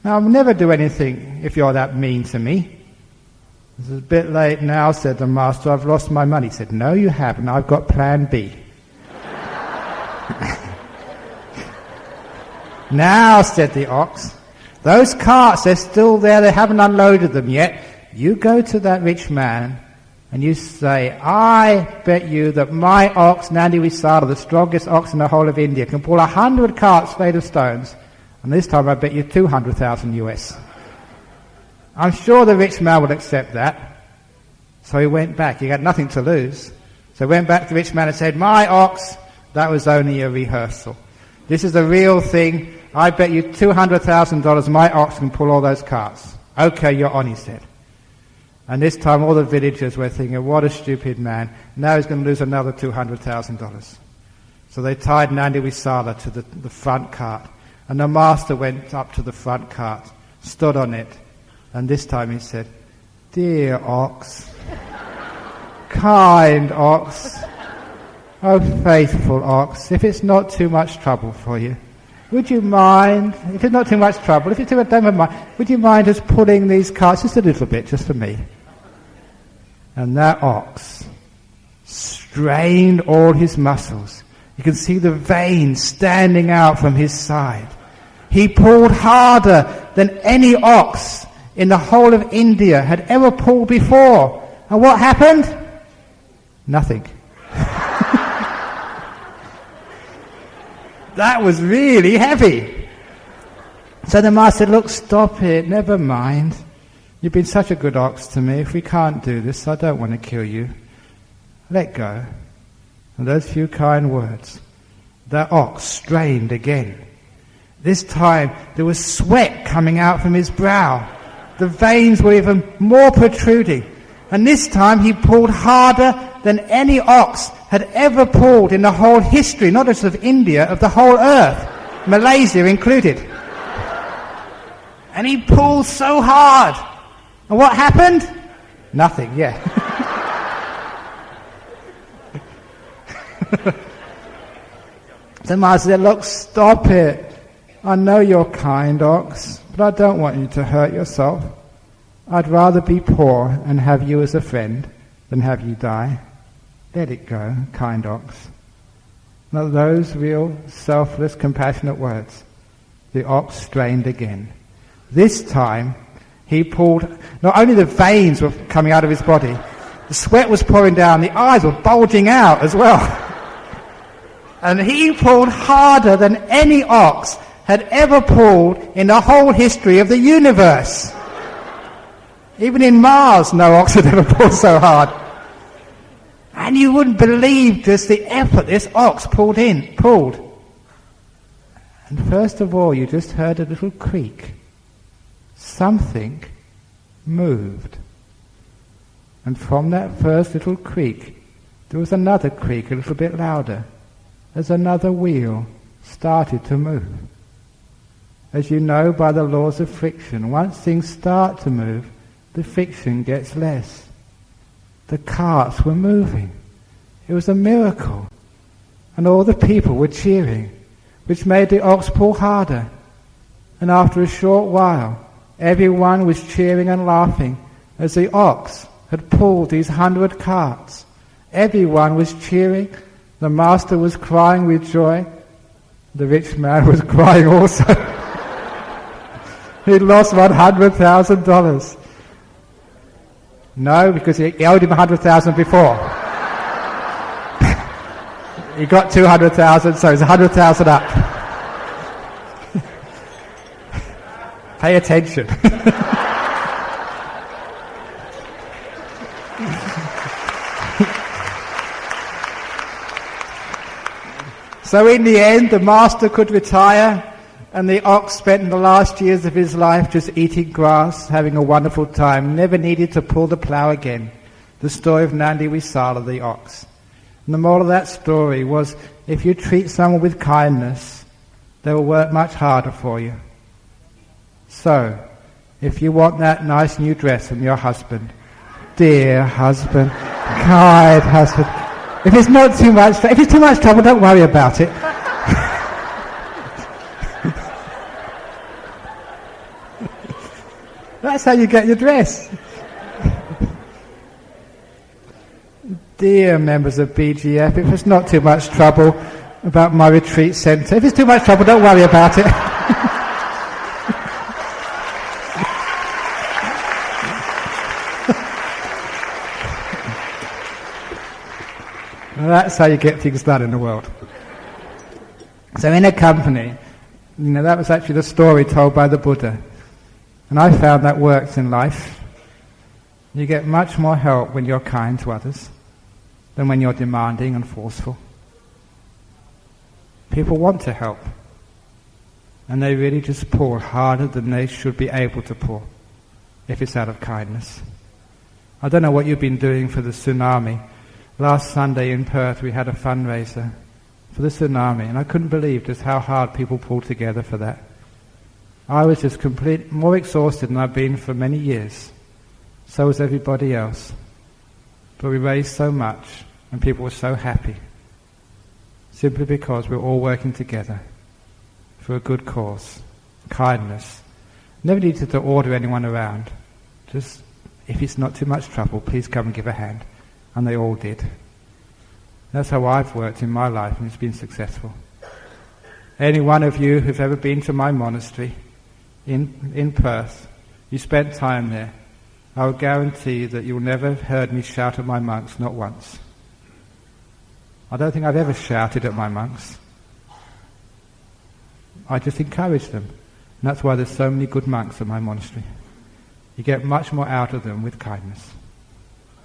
Now, I'll never do anything if you're that mean to me. It's a bit late now, said the master. I've lost my money. He said, no, you haven't. I've got plan B. Now, said the ox, those carts, they're still there. They haven't unloaded them yet. You go to that rich man and you say, I bet you that my ox, Nandi Visala, the strongest ox in the whole of India, can pull 100 carts made of stones. And this time I bet you 200,000 US. I'm sure the rich man will accept that. So he went back. He had nothing to lose. So he went back to the rich man and said, my ox, that was only a rehearsal. This is the real thing. I bet you $200,000 my ox can pull all those carts. Okay, you're on, he said. And this time all the villagers were thinking, what a stupid man. Now he's going to lose another $200,000. So they tied Nandi Visala to the front cart. And the master went up to the front cart, stood on it. And this time he said, dear ox, kind ox, oh faithful ox, if it's not too much trouble for you, would you mind, if it's not too much trouble, if it's too much, don't mind, would you mind just pulling these carts just a little bit, just for me? And that ox strained all his muscles. You can see the veins standing out from his side. He pulled harder than any ox in the whole of India had ever pulled before. And what happened? Nothing. That was really heavy. So the master said, look, stop it, never mind. You've been such a good ox to me. If we can't do this, I don't want to kill you. Let go. And those few kind words, that ox strained again. This time there was sweat coming out from his brow. The veins were even more protruding. And this time he pulled harder than any ox had ever pulled in the whole history, not just of India, of the whole earth, Malaysia included. And he pulled so hard. And what happened? Nothing, yeah. The master said, look, stop it. I know you're kind, ox, but I don't want you to hurt yourself. I'd rather be poor and have you as a friend than have you die. let it go, kind ox. Now those real, selfless, compassionate words. The ox strained again. This time, he pulled, not only the veins were coming out of his body, the sweat was pouring down, the eyes were bulging out as well. And he pulled harder than any ox had ever pulled in the whole history of the universe. Even in Mars, no ox had ever pulled so hard. And you wouldn't believe just the effort this ox pulled. And first of all, you just heard a little creak. Something moved. And from that first little creak, there was another creak, a little bit louder, as another wheel started to move. As you know by the laws of friction, once things start to move, the friction gets less. The carts were moving. It was a miracle. And all the people were cheering, which made the ox pull harder. And after a short while, everyone was cheering and laughing as the ox had pulled these 100 carts. Everyone was cheering. The master was crying with joy. The rich man was crying also. He'd lost $100,000. No, because he owed him $100,000 before. He got $200,000, so it's $100,000 up. Pay attention. So in the end, the master could retire, and the ox spent the last years of his life just eating grass, having a wonderful time, never needed to pull the plough again. The story of Nandi Wisala, the ox. And the moral of that story was, if you treat someone with kindness, they will work much harder for you. So, if you want that nice new dress from your husband, dear husband, kind husband, if it's too much trouble, don't worry about it. That's how you get your dress. Dear members of BGF, if it's not too much trouble about my retreat centre, if it's too much trouble, don't worry about it. That's how you get things done in the world. So in a company, that was actually the story told by the Buddha. And I found that works in life. You get much more help when you're kind to others than when you're demanding and forceful. People want to help. And they really just pull harder than they should be able to pull if it's out of kindness. I don't know what you've been doing for the tsunami. Last Sunday in Perth we had a fundraiser for the tsunami, and I couldn't believe just how hard people pulled together for that. I was just more exhausted than I've been for many years. So was everybody else. But we raised so much, and people were so happy. Simply because we're all working together for a good cause. Kindness. Never needed to order anyone around. Just, if it's not too much trouble, please come and give a hand. And they all did. That's how I've worked in my life, and it's been successful. Any one of you who've ever been to my monastery in Perth, you spent time there, I will guarantee that you'll never have heard me shout at my monks, not once. I don't think I've ever shouted at my monks. I just encourage them. And that's why there's so many good monks at my monastery. You get much more out of them with kindness.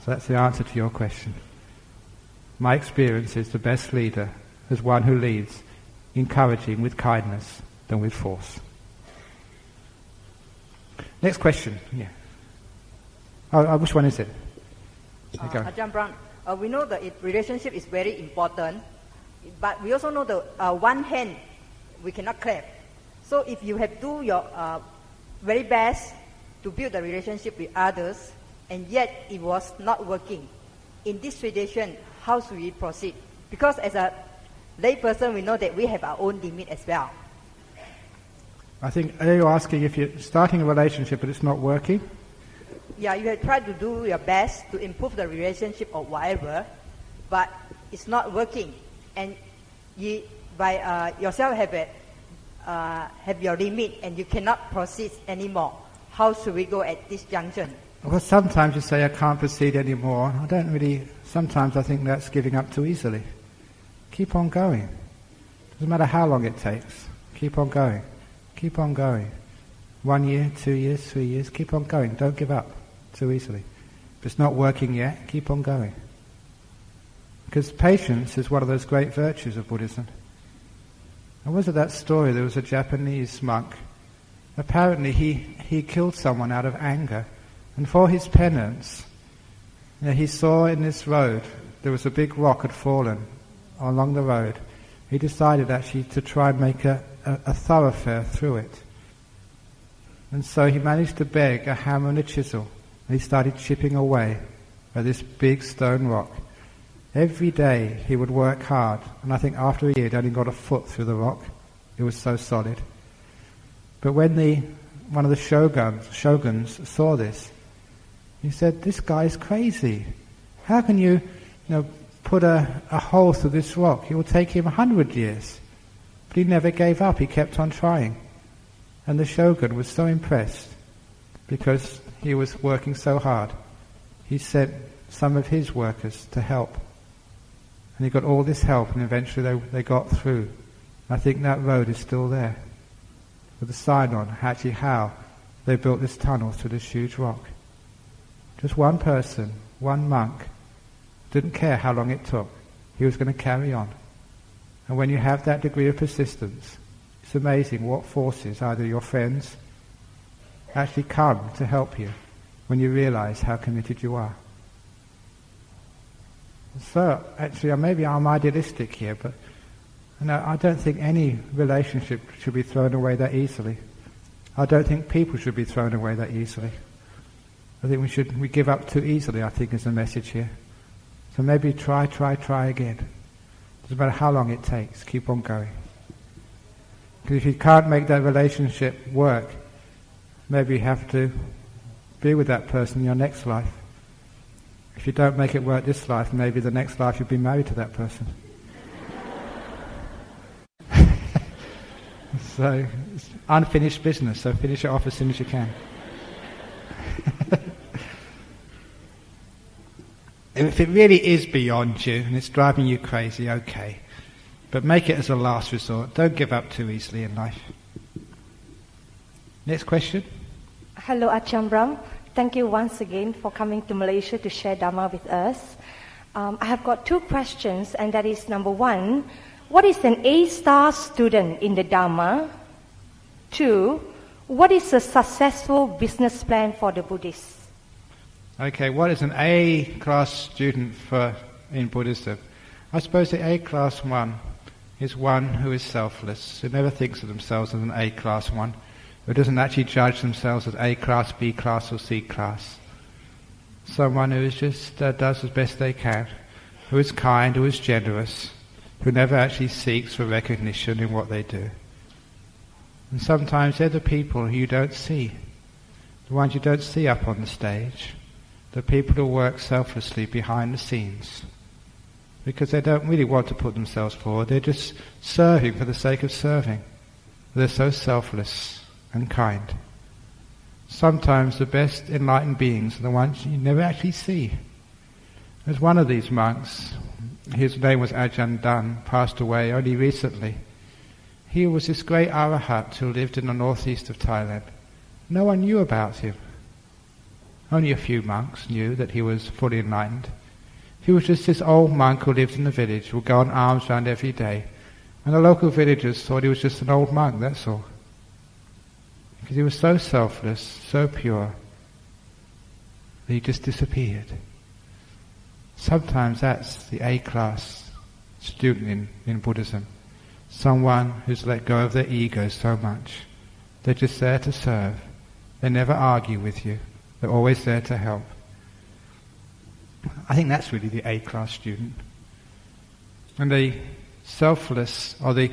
So that's the answer to your question. My experience is the best leader is one who leads, encouraging with kindness than with force. Next question. Yeah. Which one is it? Ajahn Brahm, we know that relationship is very important, but we also know that one hand we cannot clap. So if you have do your very best to build the relationship with others, and yet it was not working, in this situation, how should we proceed? Because as a lay person, we know that we have our own limit as well. I think, are you asking if you're starting a relationship but it's not working? Yeah, you have tried to do your best to improve the relationship or whatever, but it's not working, and you, by yourself have your limit, and you cannot proceed anymore. How should we go at this junction? Well, sometimes you say, I can't proceed anymore. Sometimes I think that's giving up too easily. Keep on going. Doesn't matter how long it takes. Keep on going. Keep on going. 1 year, 2 years, 3 years, keep on going. Don't give up too easily. If it's not working yet, keep on going. Because patience is one of those great virtues of Buddhism. And was it that story? There was a Japanese monk. Apparently he killed someone out of anger. And for his penance, he saw in this road, there was a big rock had fallen along the road. He decided actually to try and make a thoroughfare through it. And so he managed to beg a hammer and a chisel. And he started chipping away at this big stone rock. Every day he would work hard, and I think after a year he'd only got a foot through the rock. It was so solid. But when one of the shoguns saw this, he said, "This guy's crazy. How can you put a hole through this rock? It will take him 100 years." But he never gave up. He kept on trying. And the shogun was so impressed because he was working so hard. He sent some of his workers to help. And he got all this help, and eventually they got through. I think that road is still there, with a sign on actually how they built this tunnel through this huge rock. Just one person, one monk, didn't care how long it took. He was going to carry on. And when you have that degree of persistence, it's amazing what forces, either your friends, actually come to help you when you realize how committed you are. So, actually, maybe I'm idealistic here, but I don't think any relationship should be thrown away that easily. I don't think people should be thrown away that easily. I think we give up too easily, I think, is the message here. So maybe try again. Doesn't matter how long it takes, keep on going. Because if you can't make that relationship work, maybe you have to be with that person in your next life. If you don't make it work this life, maybe the next life you'll be married to that person. So, it's unfinished business, so finish it off as soon as you can. If it really is beyond you and it's driving you crazy, okay. But make it as a last resort. Don't give up too easily in life. Next question. Hello, Ajahn Brahm. Thank you once again for coming to Malaysia to share Dhamma with us. I have got 2 questions, and that is, number 1, what is an A-star student in the Dhamma? 2, what is a successful business plan for the Buddhists? Okay, what is an A-class student in Buddhism? I suppose the A-class one is one who is selfless, who never thinks of themselves as an A-class one, who doesn't actually judge themselves as A-class, B-class or C-class. Someone who is just does as best they can, who is kind, who is generous, who never actually seeks for recognition in what they do. And sometimes they're the people who you don't see, the ones you don't see up on the stage, the people who work selflessly behind the scenes, because they don't really want to put themselves forward, they're just serving for the sake of serving. They're so selfless and kind. Sometimes the best enlightened beings are the ones you never actually see. There's one of these monks, his name was Ajahn Dun, passed away only recently. He was this great arahat who lived in the northeast of Thailand. No one knew about him. Only a few monks knew that he was fully enlightened. He was just this old monk who lived in the village, who would go on alms round every day. And the local villagers thought he was just an old monk, that's all. Because he was so selfless, so pure, that he just disappeared. Sometimes that's the A-class student in Buddhism. Someone who's let go of their ego so much. They're just there to serve. They never argue with you. They're always there to help. I think that's really the A-class student. And the selfless, or the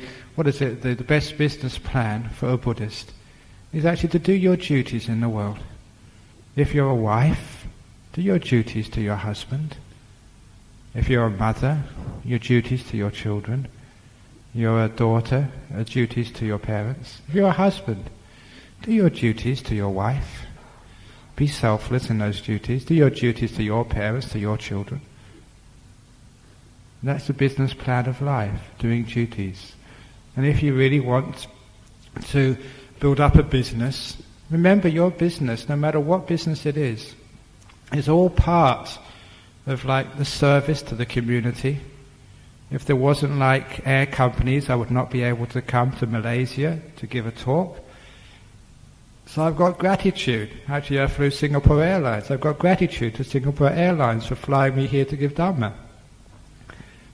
best business plan for a Buddhist is actually to do your duties in the world. If you're a wife, do your duties to your husband. If you're a mother, your duties to your children. You're a daughter, your duties to your parents. If you're a husband, do your duties to your wife. Be selfless in those duties. Do your duties to your parents, to your children. And that's the business plan of life, doing duties. And if you really want to build up a business, remember your business, no matter what business it is all part of like the service to the community. If there wasn't like air companies, I would not be able to come to Malaysia to give a talk. So I've got gratitude. Actually, I flew Singapore Airlines. I've got gratitude to Singapore Airlines for flying me here to give Dhamma.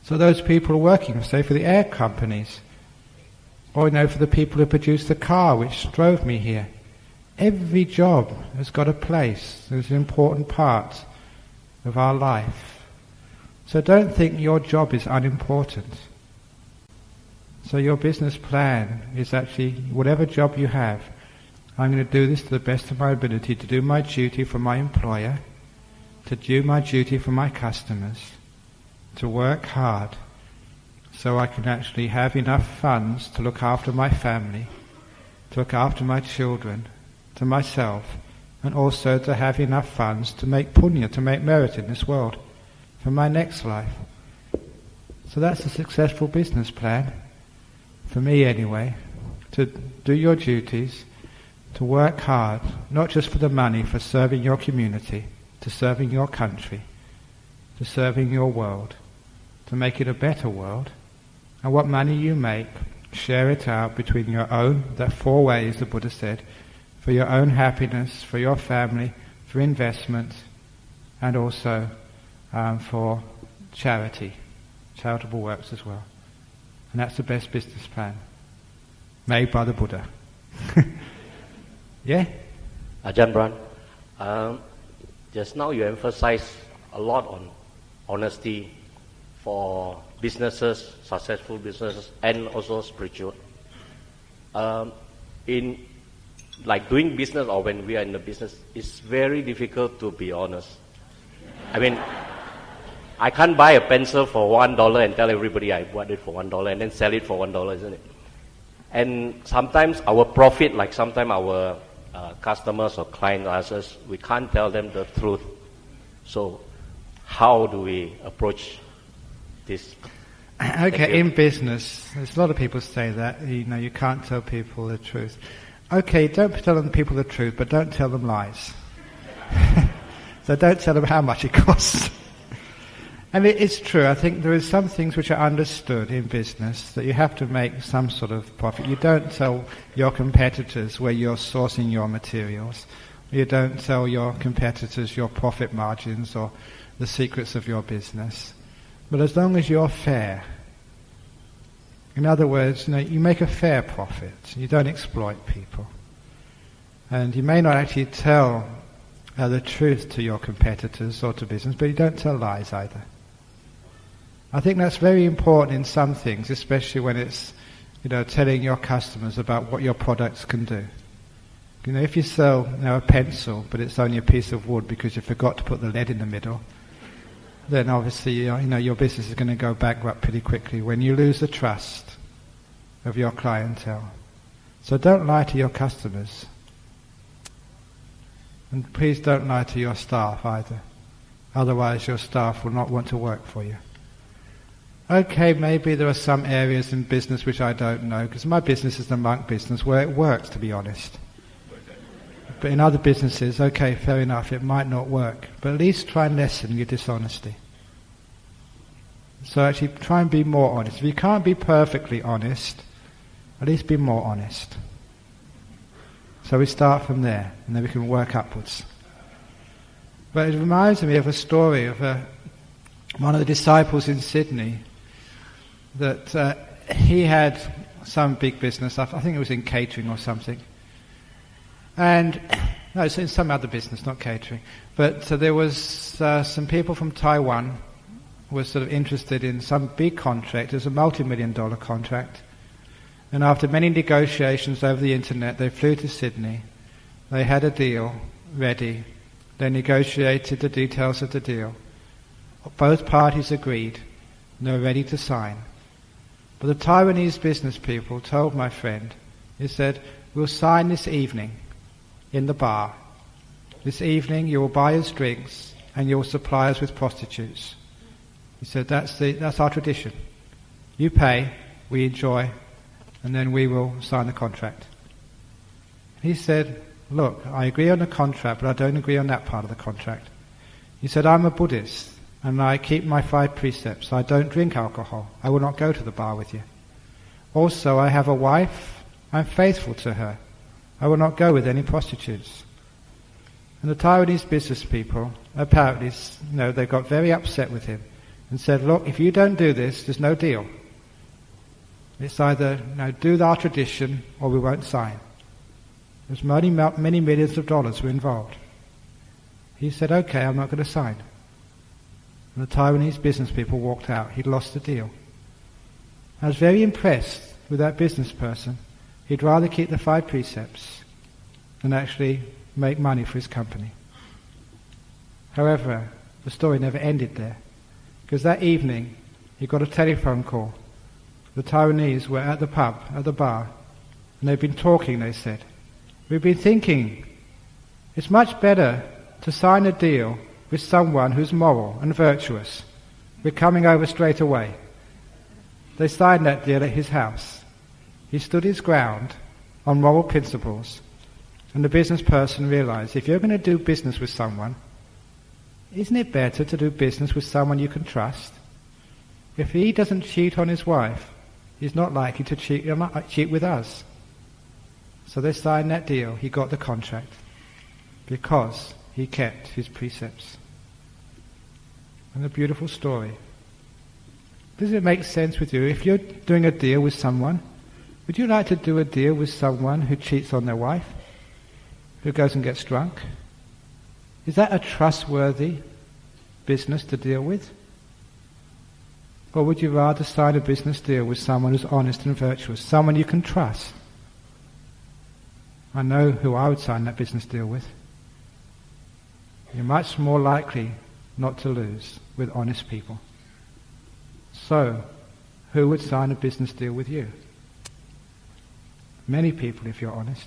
So those people are working, say, for the air companies, or for the people who produced the car which drove me here. Every job has got a place. It's an important part of our life. So don't think your job is unimportant. So your business plan is actually, whatever job you have, I'm going to do this to the best of my ability, to do my duty for my employer, to do my duty for my customers, to work hard, so I can actually have enough funds to look after my family, to look after my children, to myself, and also to have enough funds to make punya, to make merit in this world, for my next life. So that's a successful business plan, for me anyway, to do your duties, to work hard, not just for the money, for serving your community, to serving your country, to serving your world, to make it a better world. And what money you make, share it out between your own, that 4 ways the Buddha said, for your own happiness, for your family, for investment, and also for charity, charitable works as well. And that's the best business plan, made by the Buddha. Yeah? Ajahn Brahm, just now you emphasized a lot on honesty for businesses, successful businesses, and also spiritual. In like doing business or when we are in the business, it's very difficult to be honest. I mean, I can't buy a pencil for $1 and tell everybody I bought it for $1 and then sell it for $1, isn't it? And sometimes our profit, like sometimes our customers or clients ask us, we can't tell them the truth. So how do we approach this? Okay, in business, there's a lot of people say that, you can't tell people the truth. Okay, don't tell them people the truth, but don't tell them lies. So don't tell them how much it costs. And it's true, I think there are some things which are understood in business, that you have to make some sort of profit. You don't tell your competitors where you're sourcing your materials. You don't tell your competitors your profit margins or the secrets of your business. But as long as you're fair, in other words, you make a fair profit. You don't exploit people. And you may not actually tell the truth to your competitors or to business, but you don't tell lies either. I think that's very important in some things, especially when it's, telling your customers about what your products can do. If you sell a pencil, but it's only a piece of wood because you forgot to put the lead in the middle, then obviously, your business is going to go bankrupt pretty quickly when you lose the trust of your clientele. So don't lie to your customers. And please don't lie to your staff either. Otherwise your staff will not want to work for you. Okay, maybe there are some areas in business which I don't know, because my business is the monk business where it works, to be honest. But in other businesses, okay, fair enough, it might not work. But at least try and lessen your dishonesty. So actually try and be more honest. If you can't be perfectly honest, at least be more honest. So we start from there, and then we can work upwards. But it reminds me of a story of one of the disciples in Sydney, that he had some big business, I think it was in catering or something. And, no, it's in some other business, not catering. But there was some people from Taiwan who were sort of interested in some big contract. It was a multi-million-dollar contract. And after many negotiations over the internet, they flew to Sydney. They had a deal ready. They negotiated the details of the deal. Both parties agreed, and they were ready to sign. But the Taiwanese business people told my friend, he said, we'll sign this evening in the bar. This evening you will buy us drinks and you will supply us with prostitutes. He said, that's our tradition. You pay, we enjoy, and then we will sign the contract. He said, look, I agree on the contract, but I don't agree on that part of the contract. He said, I'm a Buddhist, and I keep my 5 precepts. I don't drink alcohol. I will not go to the bar with you. Also, I have a wife. I'm faithful to her. I will not go with any prostitutes. And the Taiwanese business people, apparently, they got very upset with him and said, look, if you don't do this, there's no deal. It's either do our tradition or we won't sign. There's many millions of dollars were involved. He said, okay, I'm not going to sign. And the Taiwanese business people walked out. He'd lost the deal. I was very impressed with that business person. He'd rather keep the 5 precepts than actually make money for his company. However, the story never ended there, because that evening he got a telephone call. The Taiwanese were at the pub, at the bar, and they'd been talking, they said. We've been thinking, it's much better to sign a deal with someone who's moral and virtuous. We're coming over straight away. They signed that deal at his house. He stood his ground on moral principles, and the business person realized, if you're going to do business with someone, isn't it better to do business with someone you can trust? If he doesn't cheat on his wife, he's not likely to cheat with us. So they signed that deal. He got the contract because he kept his precepts. And a beautiful story. Does it make sense with you? If you're doing a deal with someone, would you like to do a deal with someone who cheats on their wife? Who goes and gets drunk? Is that a trustworthy business to deal with? Or would you rather sign a business deal with someone who's honest and virtuous, someone you can trust? I know who I would sign that business deal with. You're much more likely not to lose with honest people. So, who would sign a business deal with you? Many people, if you're honest.